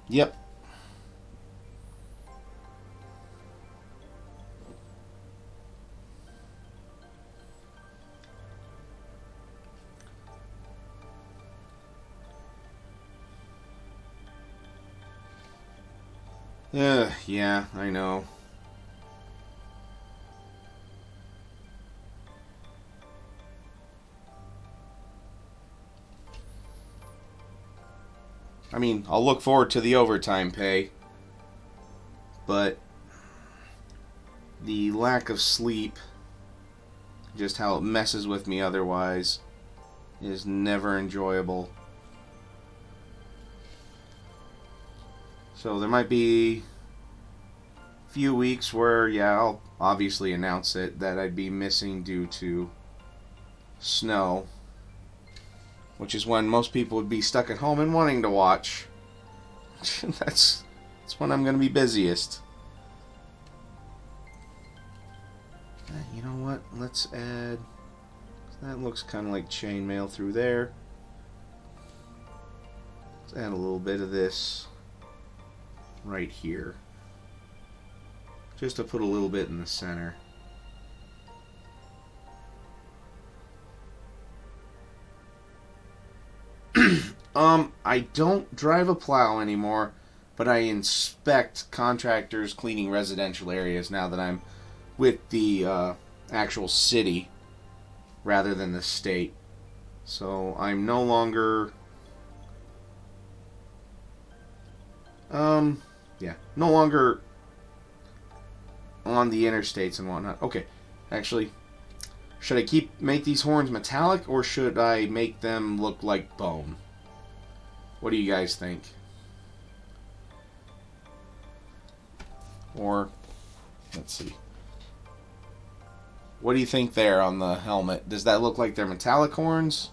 S1: Yep. Yeah, I know. I mean, I'll look forward to the overtime pay, but the lack of sleep, just how it messes with me otherwise, is never enjoyable. So there might be a few weeks where, yeah, I'll obviously announce it, that I'd be missing due to snow, which is when most people would be stuck at home and wanting to watch. That's when I'm going to be busiest. You know what? Let's add... That looks kind of like chainmail through there. Let's add a little bit of this right here. Just to put a little bit in the center. I don't drive a plow anymore, but I inspect contractors cleaning residential areas now that I'm with the actual city rather than the state. So I'm no longer no longer on the interstates and whatnot. Okay, actually, should I make these horns metallic, or should I make them look like bone? What do you guys think? Or, let's see. What do you think there on the helmet? Does that look like they're metallic horns?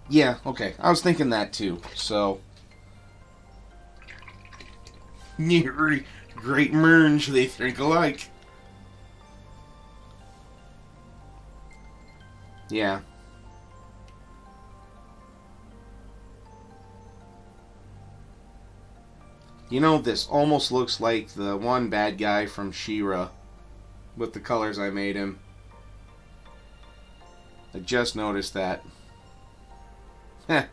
S1: Yeah, okay. I was thinking that too. So, great merge, they think alike. Yeah. You know, this almost looks like the one bad guy from She-Ra with the colors I made him. I just noticed that. Okay,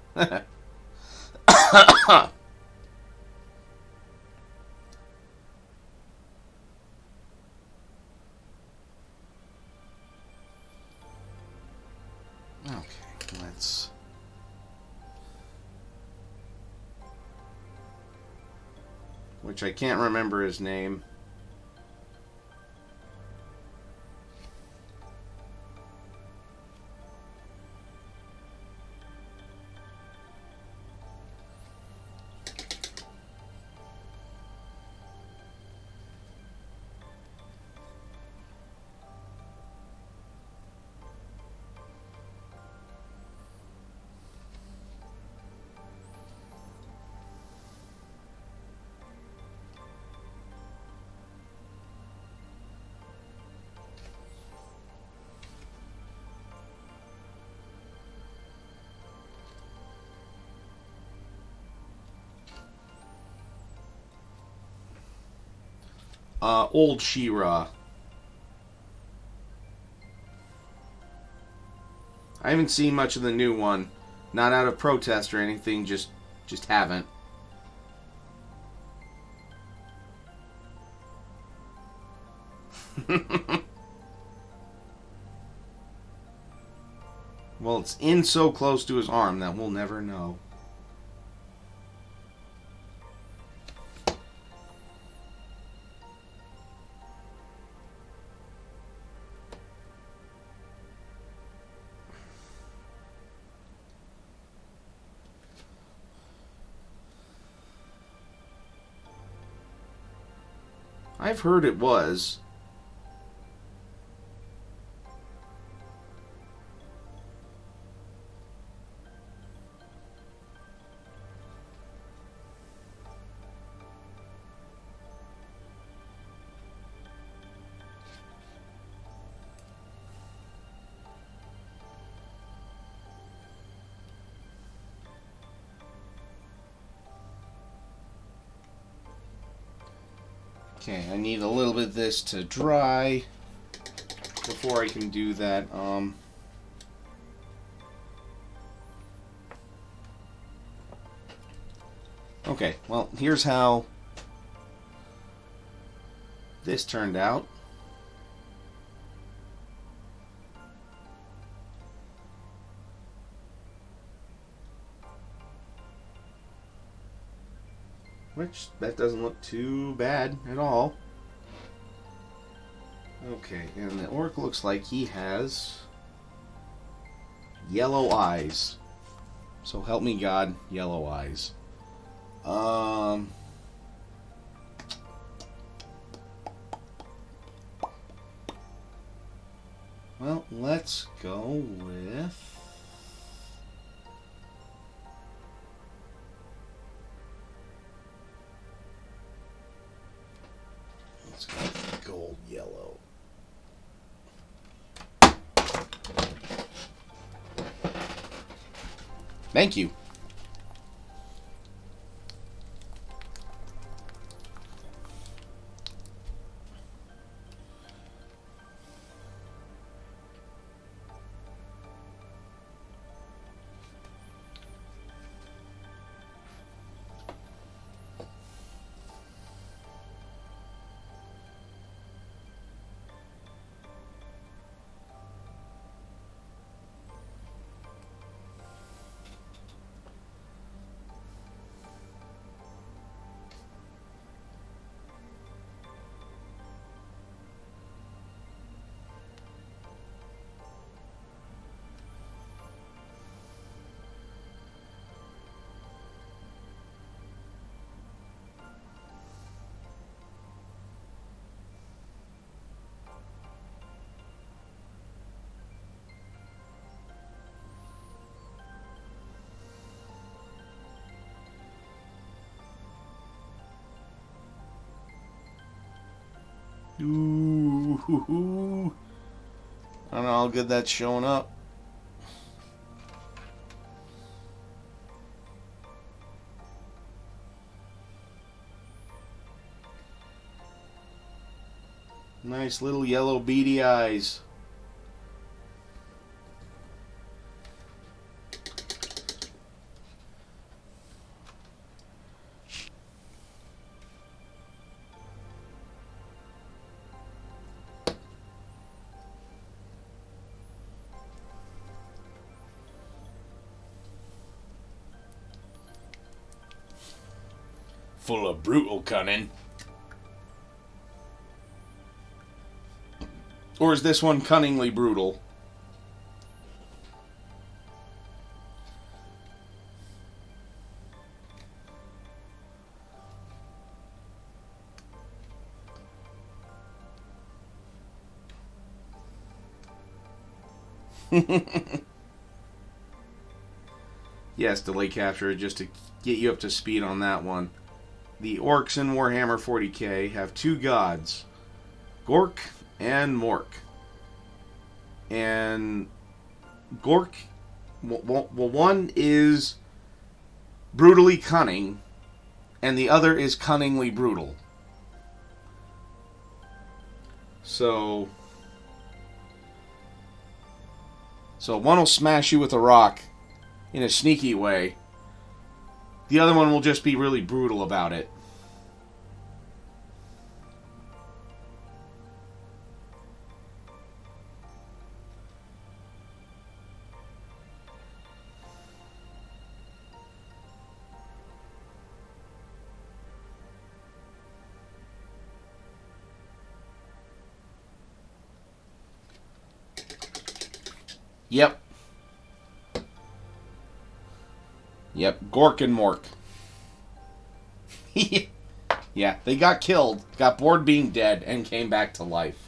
S1: let's... Which I can't remember his name. Old She-Ra. I haven't seen much of the new one. Not out of protest or anything, just haven't. Well, it's in so close to his arm that we'll never know. I've heard it was. Okay, I need a little bit of this to dry before I can do that. Okay, well, here's how this turned out. Which, that doesn't look too bad at all. Okay, and the orc looks like he has yellow eyes. So help me God, yellow eyes. Well, let's go with... Let's go with gold yellow. Thank you. Ooh, I don't know how good that's showing up. Nice little yellow beady eyes. Full of brutal cunning. Or is this one cunningly brutal? Yes, delay capture just to get you up to speed on that one. The orcs in Warhammer 40k have two gods, Gork and Mork. And Gork, well, one is brutally cunning, and the other is cunningly brutal. So one will smash you with a rock in a sneaky way. The other one will just be really brutal about it. Yep. Yep, Gork and Mork. Yeah, they got killed, got bored being dead, and came back to life.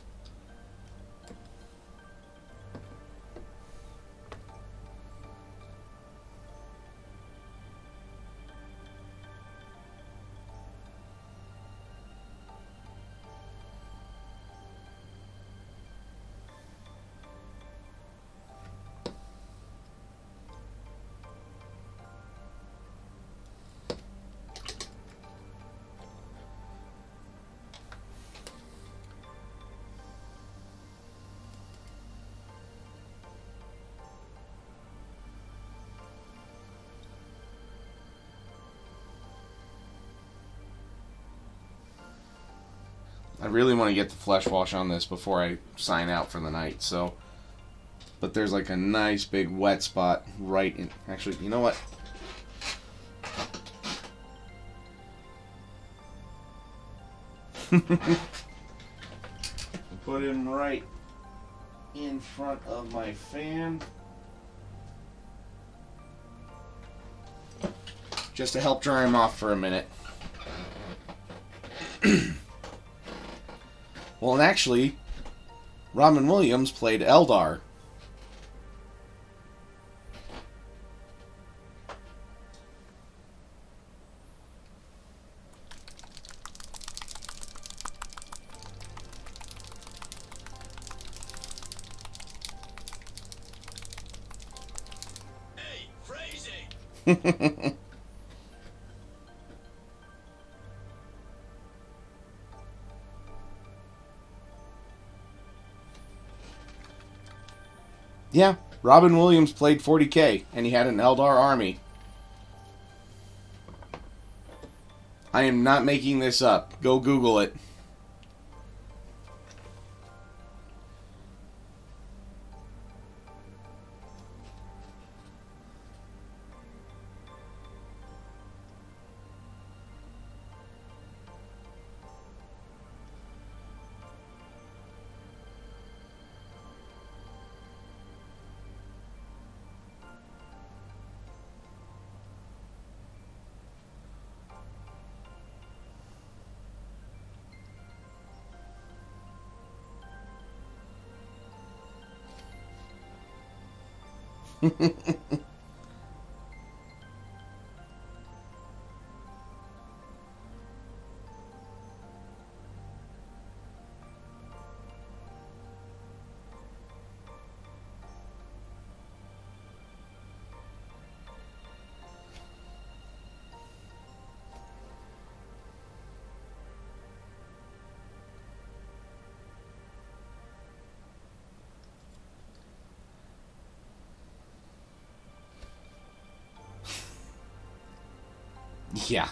S1: I really want to get the flesh wash on this before I sign out for the night, so... But there's like a nice big wet spot right in... Actually, you know what? Put him right in front of my fan. Just to help dry him off for a minute. Well, and actually, Robin Williams played Eldar.
S2: Hey, phrasing!
S1: Yeah, Robin Williams played 40K, and he had an Eldar army. I am not making this up. Go Google it. Yeah.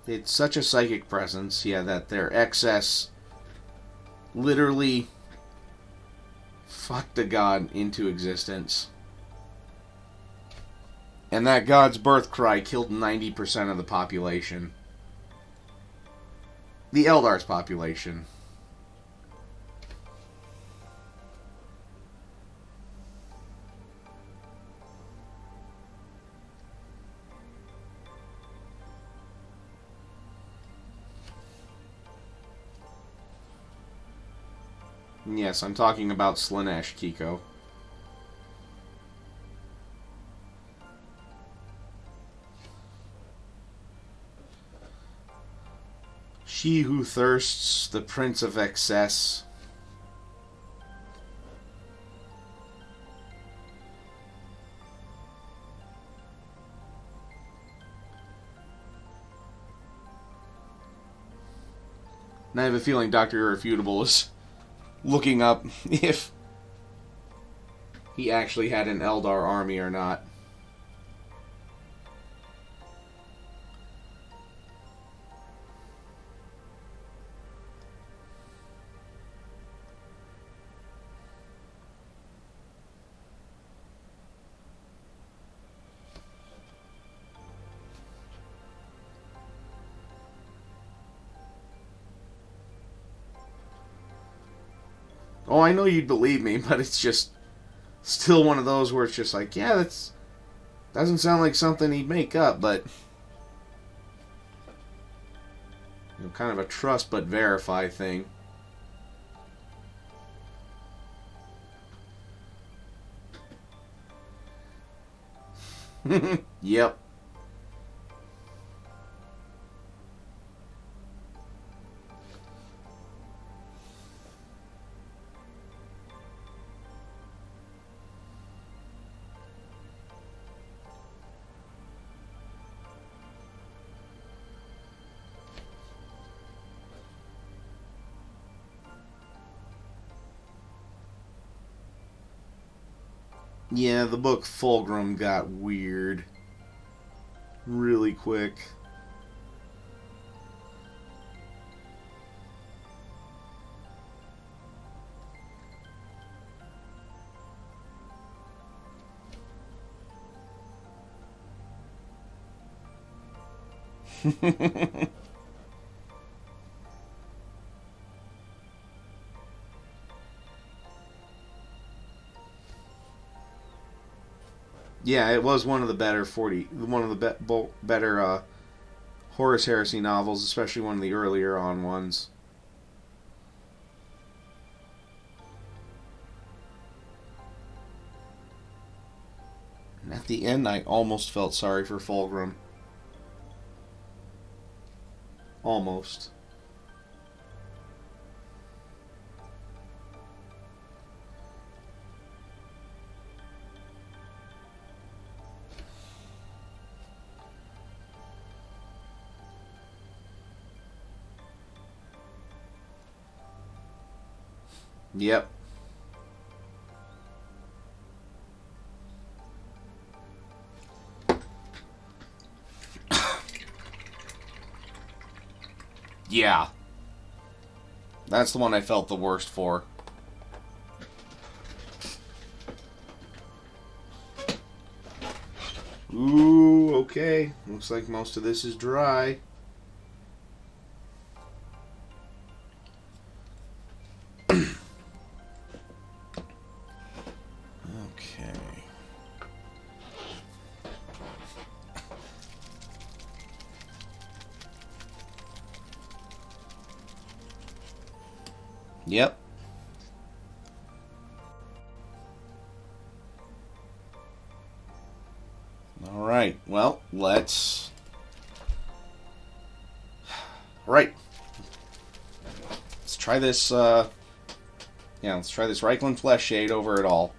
S1: It's such a psychic presence, yeah, that their excess literally fucked a god into existence. And that god's birth cry killed 90% of the population. The Eldar's population. Yes, I'm talking about Slaanesh, Kiko. She who thirsts, the prince of excess. And I have a feeling Dr. Irrefutable is looking up if he actually had an Eldar army or not. Oh, I know you'd believe me, but it's just still one of those where it's just like, yeah, that's doesn't sound like something he'd make up, but kind of a trust but verify thing. Yep. Yeah, the book Fulgrim got weird really quick. Yeah, it was one of the better better Horus Heresy novels, especially one of the earlier on ones. And at the end, I almost felt sorry for Fulgrim. Almost. Yep. Yeah. That's the one I felt the worst for. Ooh, okay. Looks like most of this is dry. Okay. Yep. All right. Well, let's. Right. Let's try this. Let's try this Reikland Flesh Shade over it all.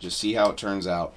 S1: Just see how it turns out.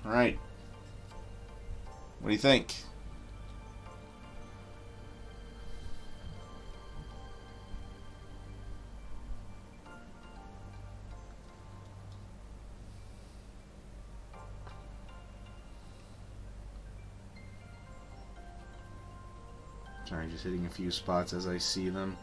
S1: Alright. What do you think? Sorry, just hitting a few spots as I see them.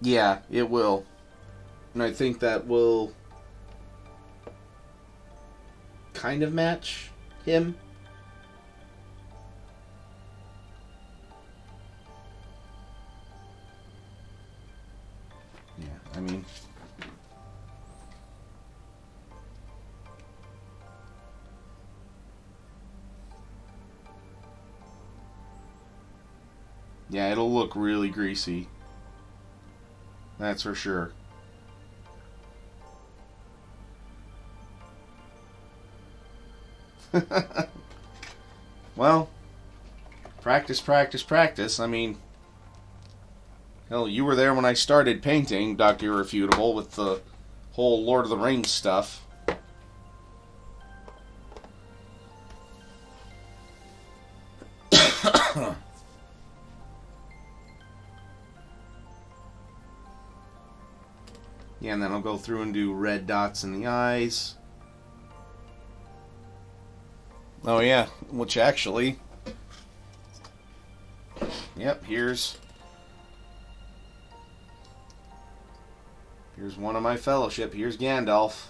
S1: Yeah, it will. And I think that will kind of match him. Yeah, I mean... yeah, it'll look really greasy. That's for sure. Well, practice, practice, practice. I mean, hell, you were there when I started painting, Dr. Irrefutable, with the whole Lord of the Rings stuff. Yeah, and then I'll go through and do red dots in the eyes. Oh yeah, which actually... yep, here's one of my fellowship. Here's Gandalf.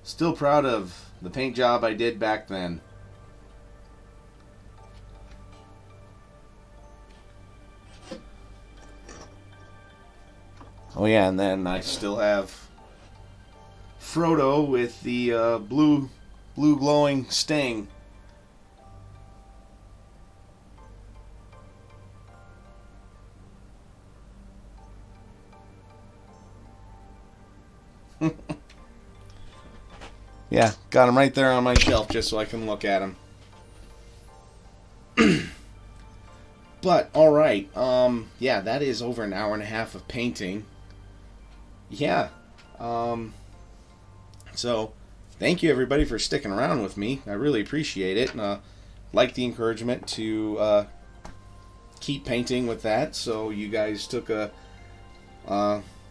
S1: Still proud of the paint job I did back then. Oh yeah, and then I still have Frodo with the blue glowing sting. Yeah, got him right there on my shelf just so I can look at him. But, alright, yeah, that is over an hour and a half of painting. Yeah, so, thank you everybody for sticking around with me. I really appreciate it. Like the encouragement to keep painting with that, so you guys took a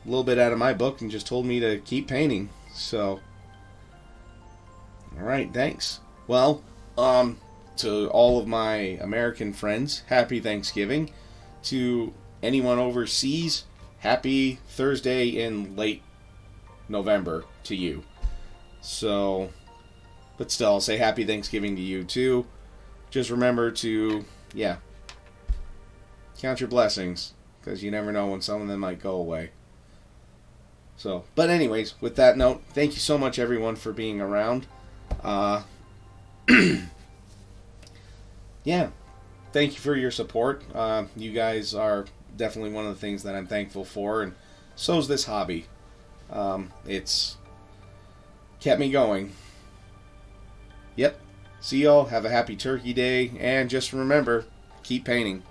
S1: little bit out of my book and just told me to keep painting, so... Alright, thanks. Well, to all of my American friends, happy Thanksgiving. To anyone overseas, happy Thursday in late November to you. So, but still, I'll say happy Thanksgiving to you too. Just remember to, yeah, count your blessings, because you never know when some of them might go away. So, but anyways, with that note, thank you so much everyone for being around. Yeah, thank you for your support. You guys are definitely one of the things that I'm thankful for, and so's this hobby. It's kept me going. Yep. See y'all. Have a happy Turkey Day, and just remember, keep painting.